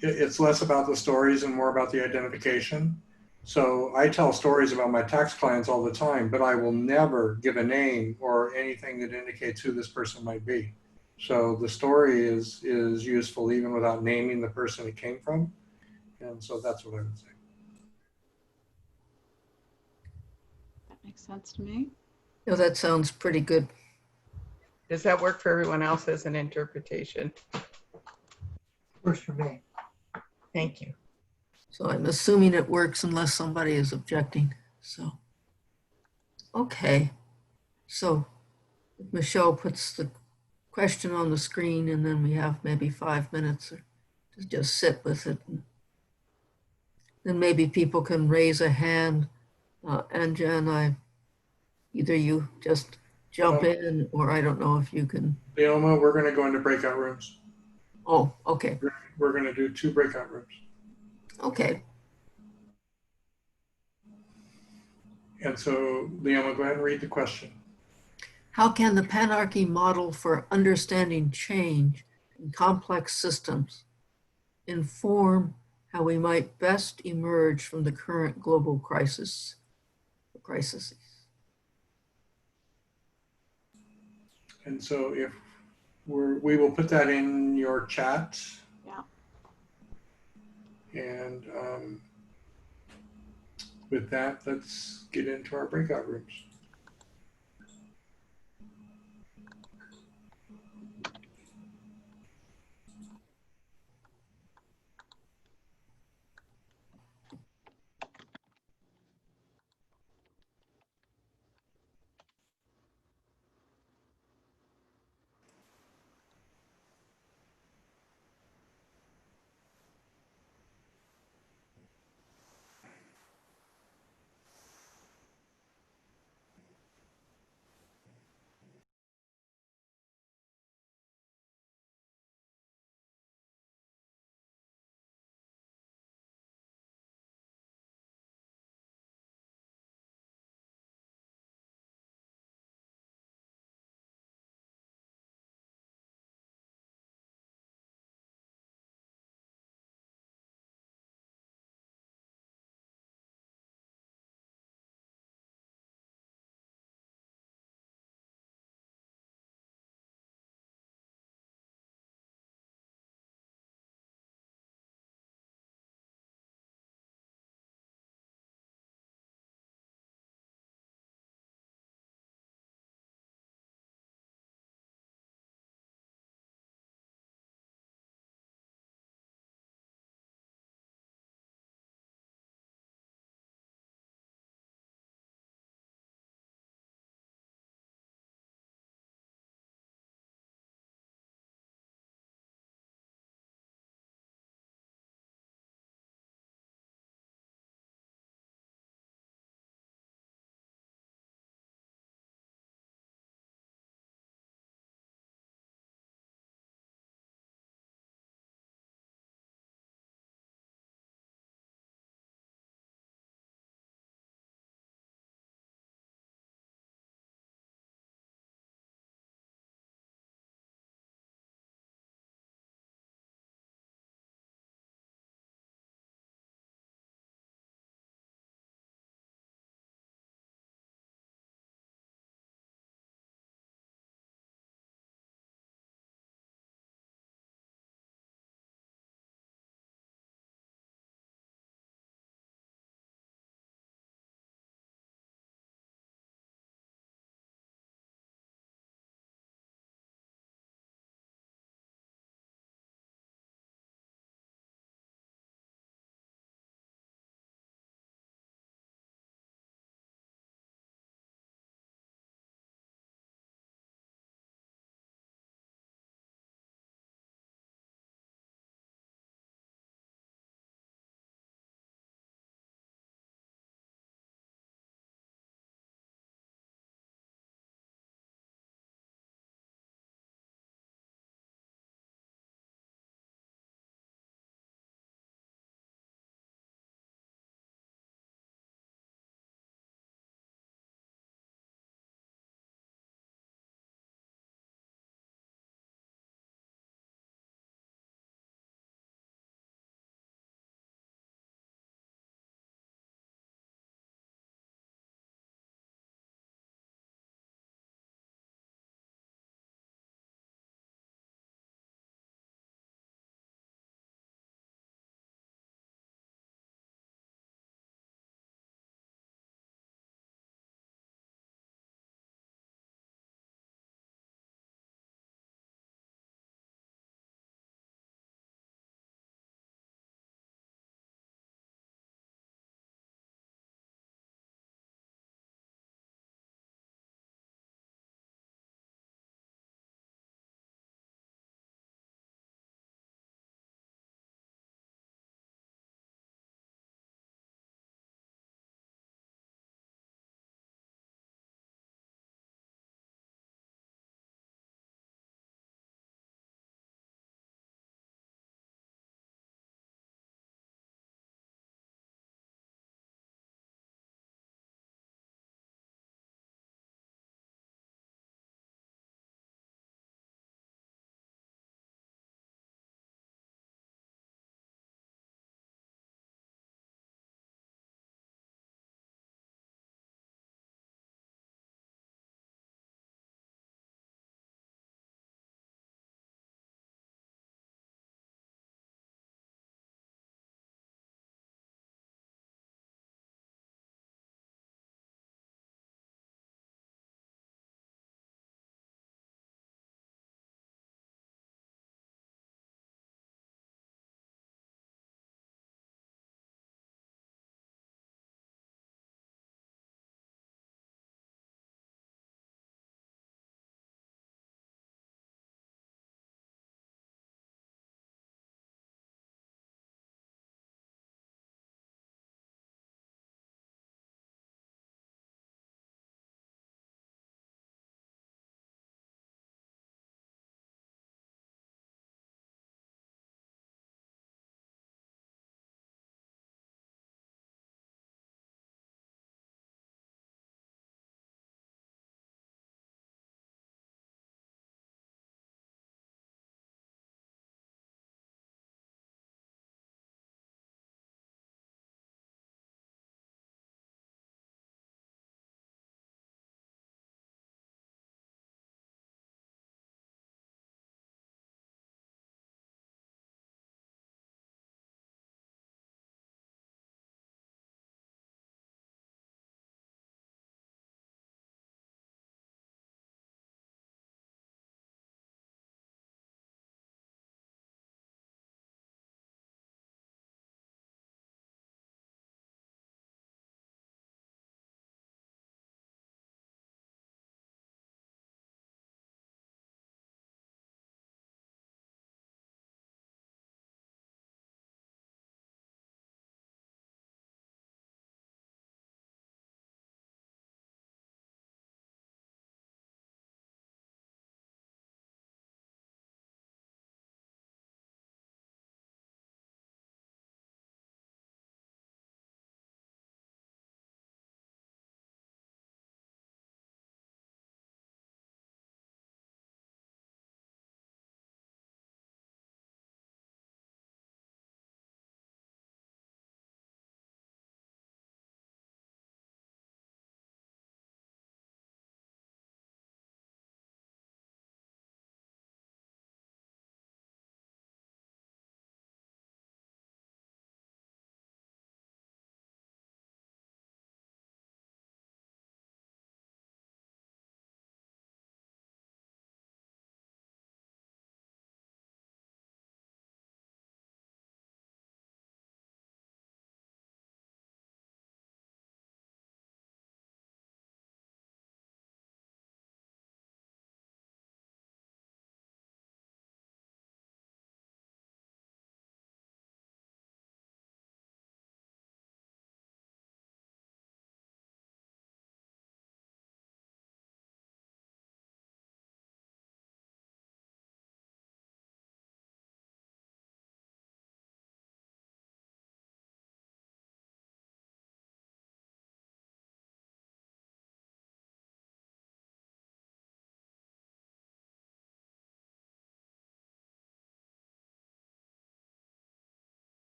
it's less about the stories and more about the identification. So I tell stories about my tax clients all the time, but I will never give a name or anything that indicates who this person might be. So the story is useful even without naming the person it came from. And so that's what I would say. That makes sense to me. No, that sounds pretty good. Does that work for everyone else as an interpretation? Works for me. Thank you. So I'm assuming it works unless somebody is objecting. So, okay. So Michelle puts the question on the screen, and then we have maybe 5 minutes to just sit with it. And then maybe people can raise a hand. And Jen, either you just jump in, or I don't know if you can. Leoma, we're going to go into breakout rooms. Oh, okay. We're going to do 2 breakout rooms. Okay. And so, Leoma, go ahead and read the question. How can the Panarchy model for understanding change in complex systems inform how we might best emerge from the current global crises? And so if we will put that in your chat. Yeah. And with that, let's get into our breakout rooms.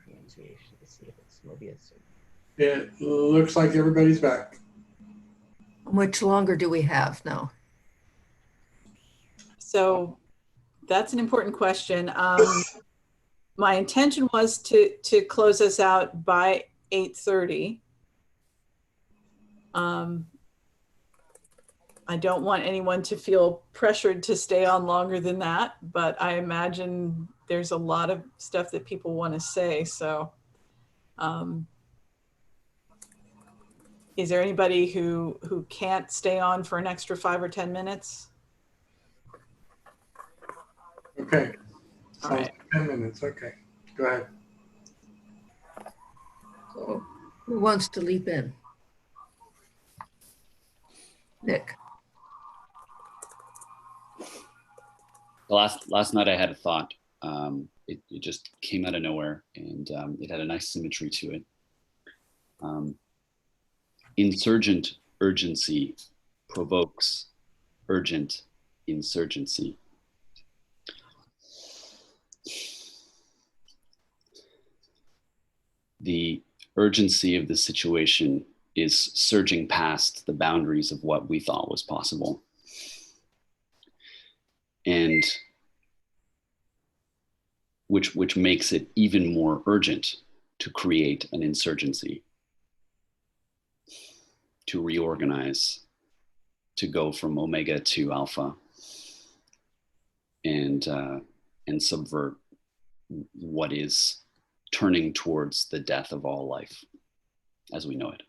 Pronunciation to see if it's Mobius. It looks like everybody's back. How much longer do we have now? So that's an important question. My intention was to close us out by 8:30. I don't want anyone to feel pressured to stay on longer than that, but I imagine there's a lot of stuff that people want to say. So is there anybody who can't stay on for an extra 5 or 10 minutes? Okay. All Sounds right. like 10 minutes. Okay. Go ahead. So who wants to leap in? Nick. Last night I had a thought. It just came out of nowhere, and it had a nice symmetry to it. Insurgent urgency provokes urgent insurgency. The urgency of the situation is surging past the boundaries of what we thought was possible. And which makes it even more urgent to create an insurgency, to reorganize, to go from omega to alpha, and subvert what is turning towards the death of all life as we know it.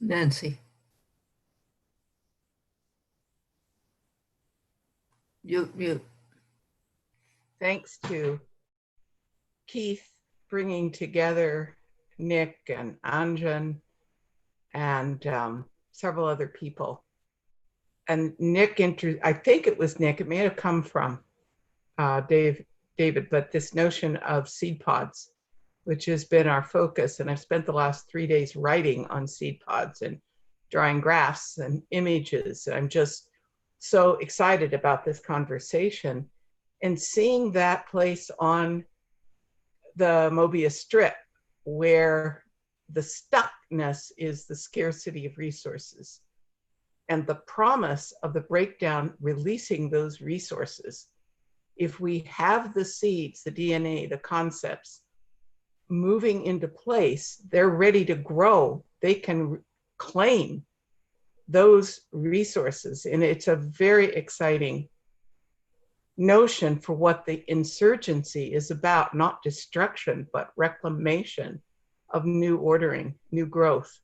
Nancy. You. Thanks to Keith bringing together Nick and Anjan and several other people. And Nick, I think it was Nick, it may have come from David, but this notion of seed pods, which has been our focus. And I've spent the last 3 days writing on seed pods and drawing graphs and images. I'm just so excited about this conversation and seeing that place on the Mobius strip where the stuckness is the scarcity of resources and the promise of the breakdown releasing those resources. If we have the seeds, the DNA, the concepts moving into place, they're ready to grow. They can claim those resources. And it's a very exciting notion for what the insurgency is about, not destruction, but reclamation of new ordering, new growth.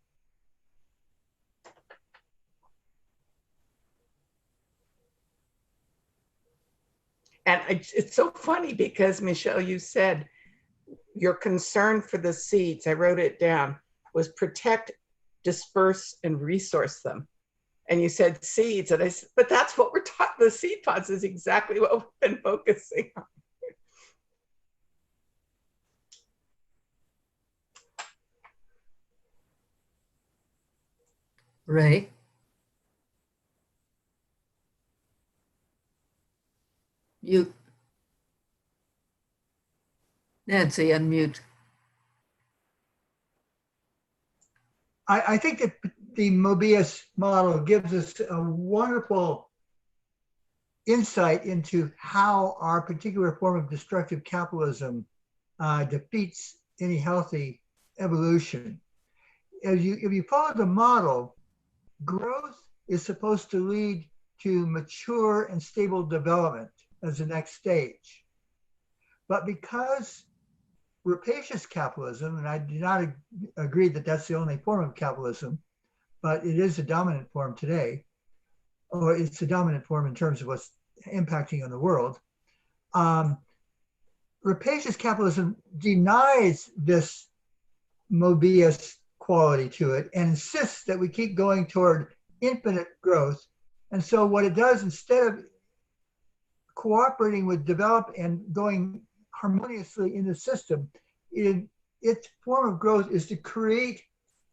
And it's so funny because, Michelle, you said your concern for the seeds, I wrote it down, was protect, disperse, and resource them. And you said seeds, and I said, but that's what we're talking, the seed pods is exactly what we've been focusing on. Ray? You, Nancy, unmute. I think that the Mobius model gives us a wonderful insight into how our particular form of destructive capitalism defeats any healthy evolution. If you follow the model, growth is supposed to lead to mature and stable development as the next stage. But because rapacious capitalism, and I do not agree that that's the only form of capitalism, but it is the dominant form today, or it's the dominant form in terms of what's impacting on the world. Rapacious capitalism denies this Mobius quality to it and insists that we keep going toward infinite growth. And so what it does, instead of cooperating with develop and going harmoniously in the system, its form of growth is to create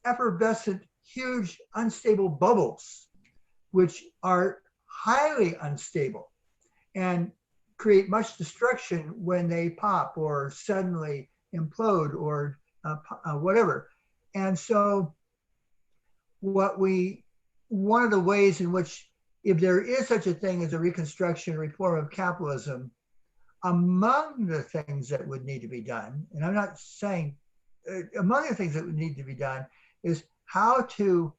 effervescent, huge, unstable bubbles, which are highly unstable and create much destruction when they pop or suddenly implode or whatever. And so one of the ways in which, if there is such a thing as a reconstruction reform of capitalism, among the things that would need to be done, and I'm not saying, among the things that would need to be done is how to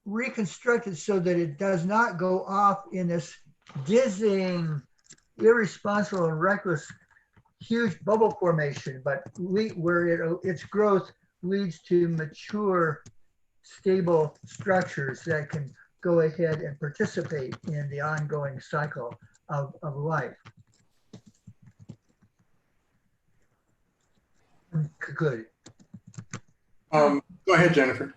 reconstruct it so that it does not go off in this dizzying, irresponsible and reckless, huge bubble formation, but where its growth leads to mature, stable structures that can go ahead and participate in the ongoing cycle of life. Good. Go ahead, Jennifer.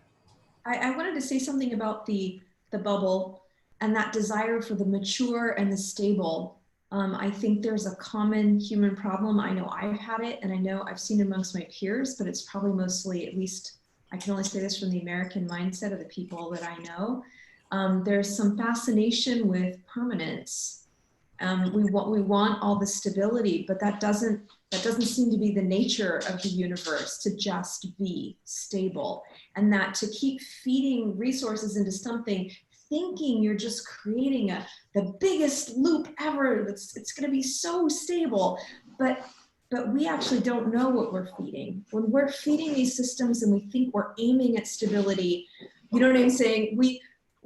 I wanted to say something about the bubble and that desire for the mature and the stable. I think there's a common human problem. I know I've had it, and I know I've seen amongst my peers, but it's probably mostly, at least I can only say this from the American mindset of the people that I know. There's some fascination with permanence. We want all the stability, but that doesn't seem to be the nature of the universe, to just be stable, and that to keep feeding resources into something, thinking you're just creating the biggest loop ever, it's going to be so stable, but we actually don't know what we're feeding. When we're feeding these systems and we think we're aiming at stability, you know what I'm saying?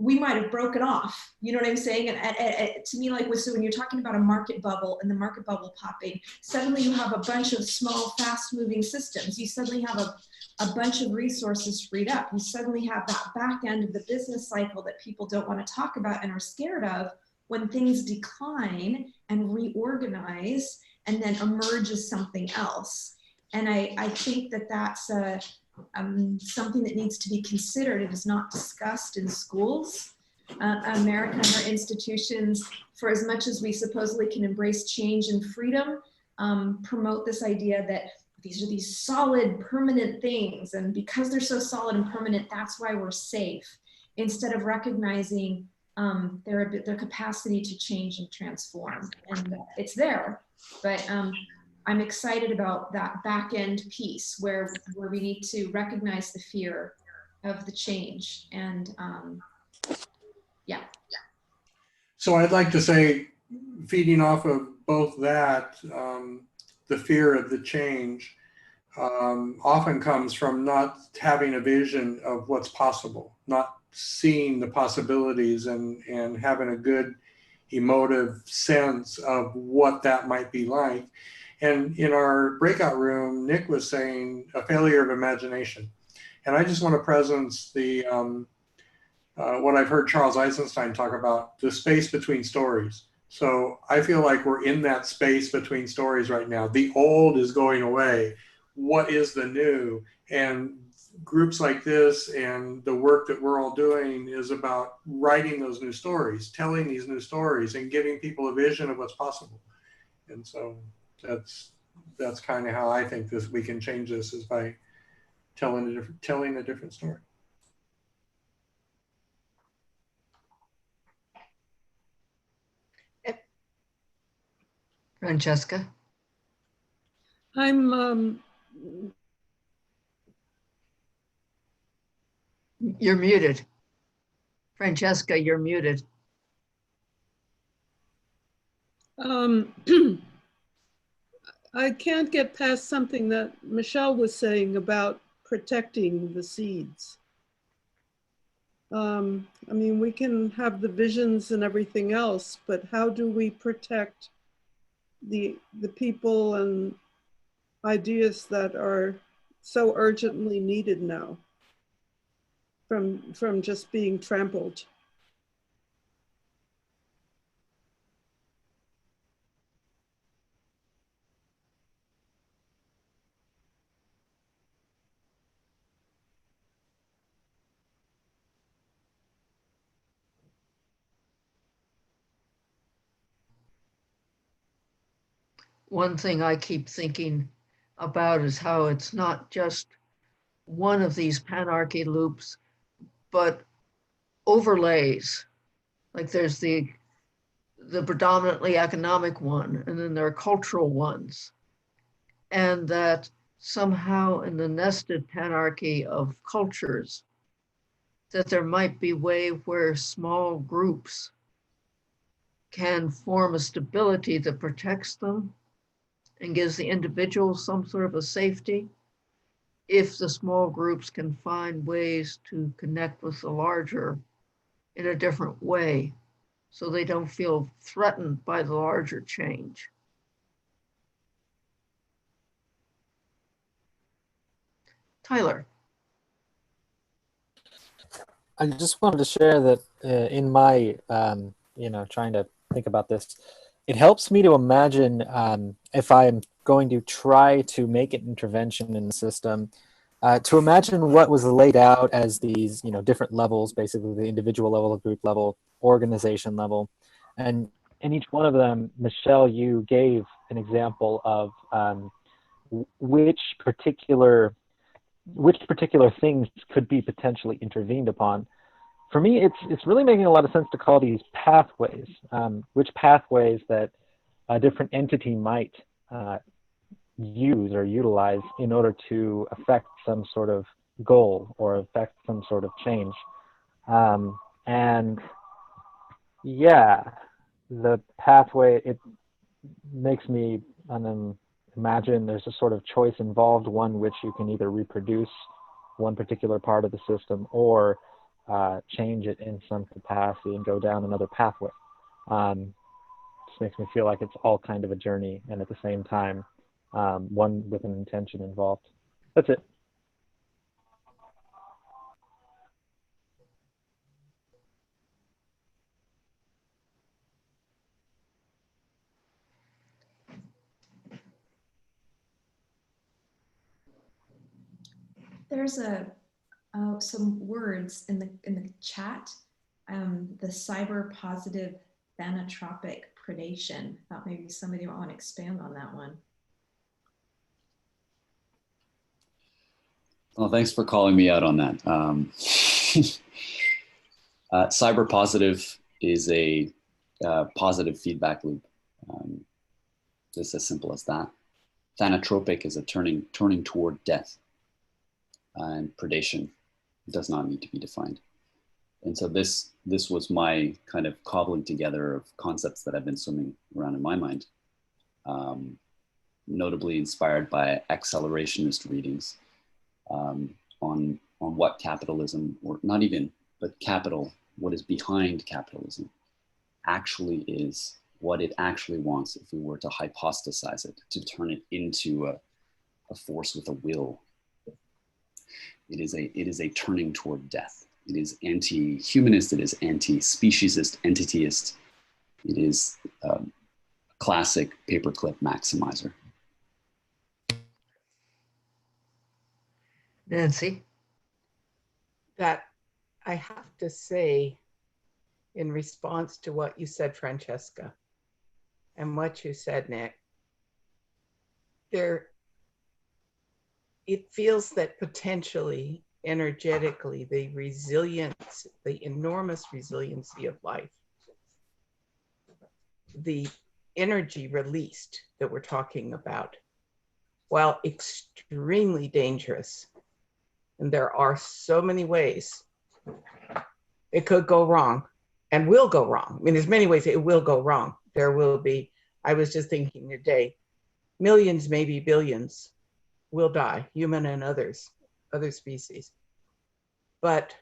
We might have broken off, you know what I'm saying? And to me, like, so when you're talking about a market bubble and the market bubble popping, suddenly you have a bunch of small, fast moving systems. You suddenly have a bunch of resources freed up. You suddenly have that back end of the business cycle that people don't want to talk about and are scared of, when things decline and reorganize and then emerge as something else. And I think that that's something that needs to be considered. It is not discussed in schools. America and our institutions, for as much as we supposedly can embrace change and freedom, promote this idea that these are these solid, permanent things. And because they're so solid and permanent, that's why we're safe, instead of recognizing their capacity to change and transform. And it's there, but I'm excited about that back end piece where we need to recognize the fear of the change. And yeah. So I'd like to say, feeding off of both that, the fear of the change often comes from not having a vision of what's possible, not seeing the possibilities and having a good emotive sense of what that might be like. And in our breakout room, Nick was saying a failure of imagination. And I just want to presence the what I've heard Charles Eisenstein talk about, the space between stories. So I feel like we're in that space between stories right now. The old is going away. What is the new? And groups like this and the work that we're all doing is about writing those new stories, telling these new stories, and giving people a vision of what's possible. And so that's kind of how I think this we can change this, is by telling a different story. Francesca? I'm, You're muted. Francesca, you're muted. I can't get past something that Michelle was saying about protecting the seeds. I mean, we can have the visions and everything else, but how do we protect the people and ideas that are so urgently needed now from just being trampled? One thing I keep thinking about is how it's not just one of these panarchy loops, but overlays. Like there's the predominantly economic one, and then there are cultural ones. And that somehow in the nested panarchy of cultures, that there might be a way where small groups can form a stability that protects them and gives the individual some sort of a safety, if the small groups can find ways to connect with the larger in a different way, so they don't feel threatened by the larger change. Tyler. I just wanted to share that in my, trying to think about this, it helps me to imagine if I'm going to try to make an intervention in the system, to imagine what was laid out as these, different levels, basically the individual level, the group level, organization level. And in each one of them, Michelle, you gave an example of which particular things could be potentially intervened upon. For me, it's really making a lot of sense to call these pathways, which pathways that a different entity might use or utilize in order to affect some sort of goal or affect some sort of change. And yeah, the pathway, it makes me imagine there's a sort of choice involved, one which you can either reproduce one particular part of the system or change it in some capacity and go down another pathway. Just makes me feel like it's all kind of a journey, and at the same time, one with an intention involved. That's it. There's some words in the chat. The cyber positive thanatropic predation. I thought maybe somebody might want to expand on that one. Well, thanks for calling me out on that. Cyber positive is a positive feedback loop. Just as simple as that. Thanatropic is a turning toward death. And predation does not need to be defined. And so this was my kind of cobbling together of concepts that have been swimming around in my mind, notably inspired by accelerationist readings on what capitalism, or not even, but capital, what is behind capitalism, actually is, what it actually wants if we were to hypostasize it, to turn it into a force with a will. It is a turning toward death. It is anti-humanist, it is anti-speciesist, entityist. It is a classic paperclip maximizer. Nancy. that I have to say, in response to what you said, Francesca, and what you said, Nick, it feels that potentially, energetically, the resilience, the enormous resiliency of life, the energy released that we're talking about, while extremely dangerous, and there are so many ways it could go wrong and will go wrong. I mean, there's many ways it will go wrong. There will be, I was just thinking today, millions, maybe billions will die, human and others, other species. But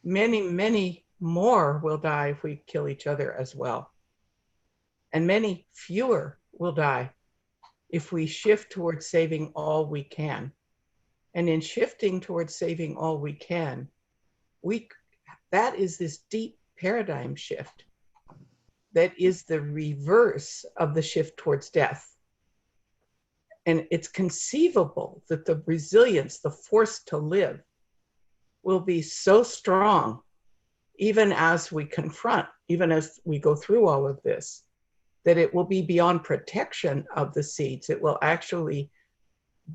many, many more will die if we kill each other as well. And many fewer will die if we shift towards saving all we can. And in shifting towards saving all we can, that is this deep paradigm shift that is the reverse of the shift towards death. And it's conceivable that the resilience, the force to live, will be so strong, even as we confront, even as we go through all of this, that it will be beyond protection of the seeds. It will actually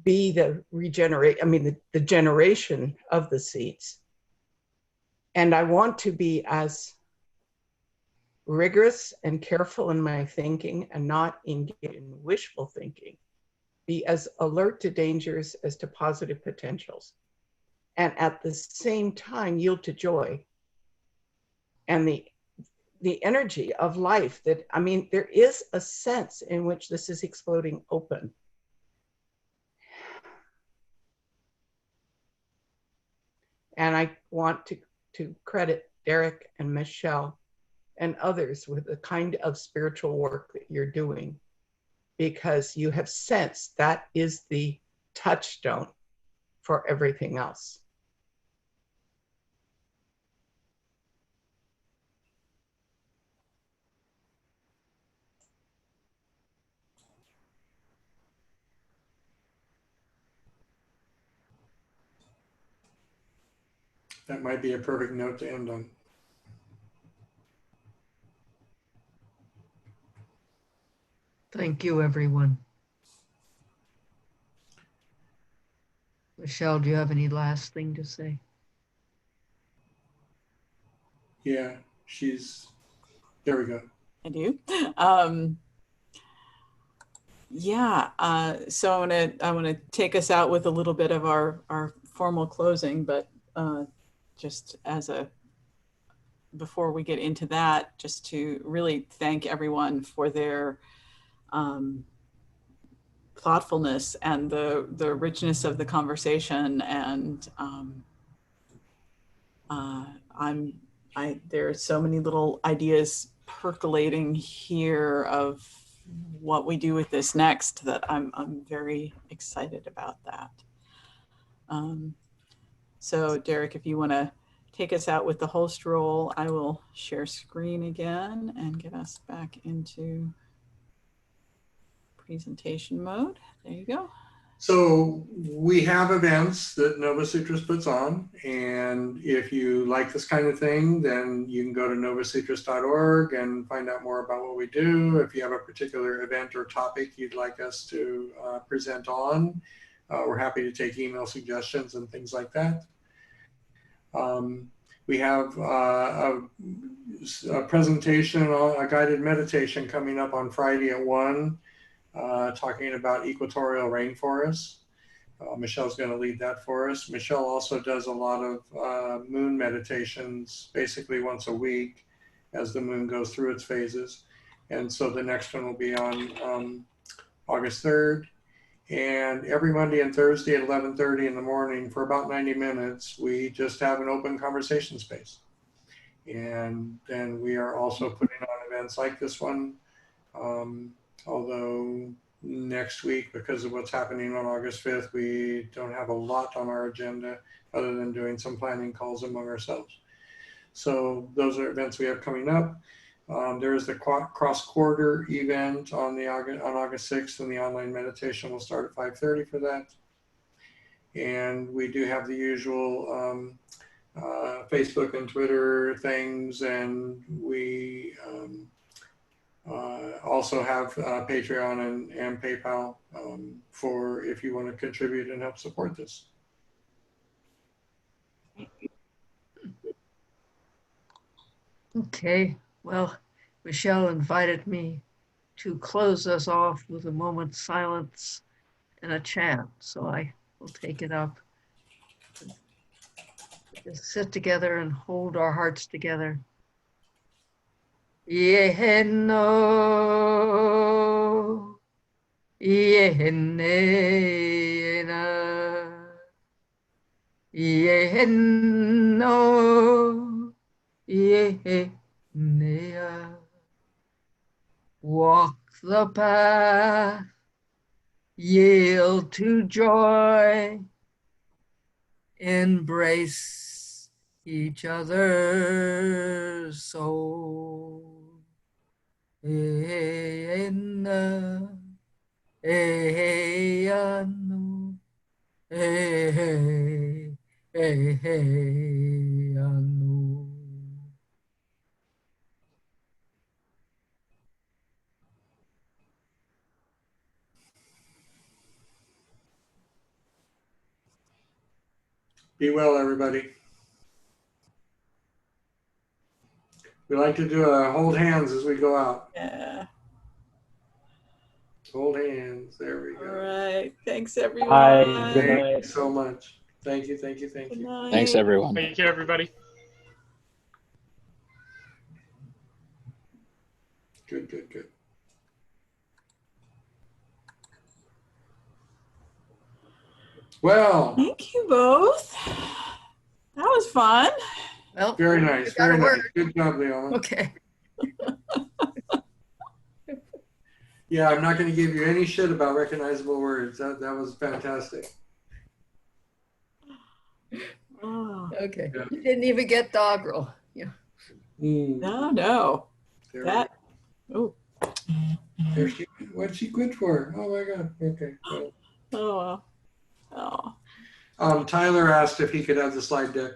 be the the generation of the seeds. And I want to be as rigorous and careful in my thinking and not engage in wishful thinking. Be as alert to dangers as to positive potentials. And at the same time, yield to joy and the energy of life that, I mean, there is a sense in which this is exploding open. And I want to credit Derek and Michelle and others with the kind of spiritual work that you're doing, because you have sensed that is the touchstone for everything else. That might be a perfect note to end on. Thank you, everyone. Michelle, do you have any last thing to say? Yeah, there we go. I do. So I want to take us out with a little bit of our formal closing, but just before we get into that, just to really thank everyone for their thoughtfulness and the richness of the conversation. And there are so many little ideas percolating here of what we do with this next that I'm very excited about that. So Derek, if you want to take us out with the host role, I will share screen again and get us back into presentation mode. There you go. So we have events that Novasutras puts on, and if you like this kind of thing, then you can go to novasutras.org and find out more about what we do. If you have a particular event or topic you'd like us to present on, we're happy to take email suggestions and things like that. We have a presentation, a guided meditation coming up on Friday at 1. Talking about equatorial rainforests. Michelle's going to lead that for us. Michelle also does a lot of moon meditations, basically once a week as the moon goes through its phases. And so the next one will be on August 3rd. And every Monday and Thursday at 11:30 in the morning for about 90 minutes, we just have an open conversation space. And then we are also putting on events like this one. Although next week, because of what's happening on August 5th, we don't have a lot on our agenda other than doing some planning calls among ourselves. So those are events we have coming up. There is the cross-quarter event on August 6th, and the online meditation will start at 5:30 for that. And we do have the usual Facebook and Twitter things, and we also have Patreon and PayPal for if you want to contribute and help support this. Okay, well, Michelle invited me to close us off with a moment's silence and a chant, so I will take it up. Just sit together and hold our hearts together. Yeah, no. Yeah, na. Yeah, no. Yeah, na. Walk the path, yield to joy, embrace each other's soul. No. Be well, everybody. We like to do a hold hands as we go out. Yeah. Hold hands. There we go. All right. Thanks, everyone. Bye. Good Thank night. you so much. Thank you, thank you, thank Good you. night. Thanks, everyone. Thank you, everybody. Good, good, good. Well, Thank you both. That was fun. Well, very nice, got a very nice. word. Good job, Leona. Okay. Yeah, I'm not going to give you any shit about recognizable words. That was fantastic. Oh, Okay. Yeah. You didn't even get doggerel. Yeah. no. There That. Oh. There she, what'd she quit for? Oh my God. Okay. Well. Oh. Tyler asked if he could have the slide deck.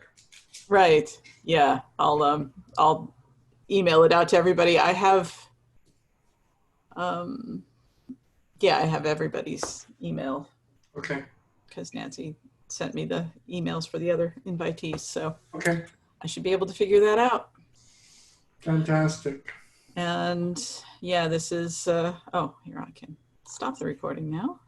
Right. Yeah. I'll email it out to everybody. I have. Yeah, I have everybody's email. Okay. Because Nancy sent me the emails for the other invitees, so Okay. I should be able to figure that out. Fantastic. And yeah, this is. Oh, here I can stop the recording now.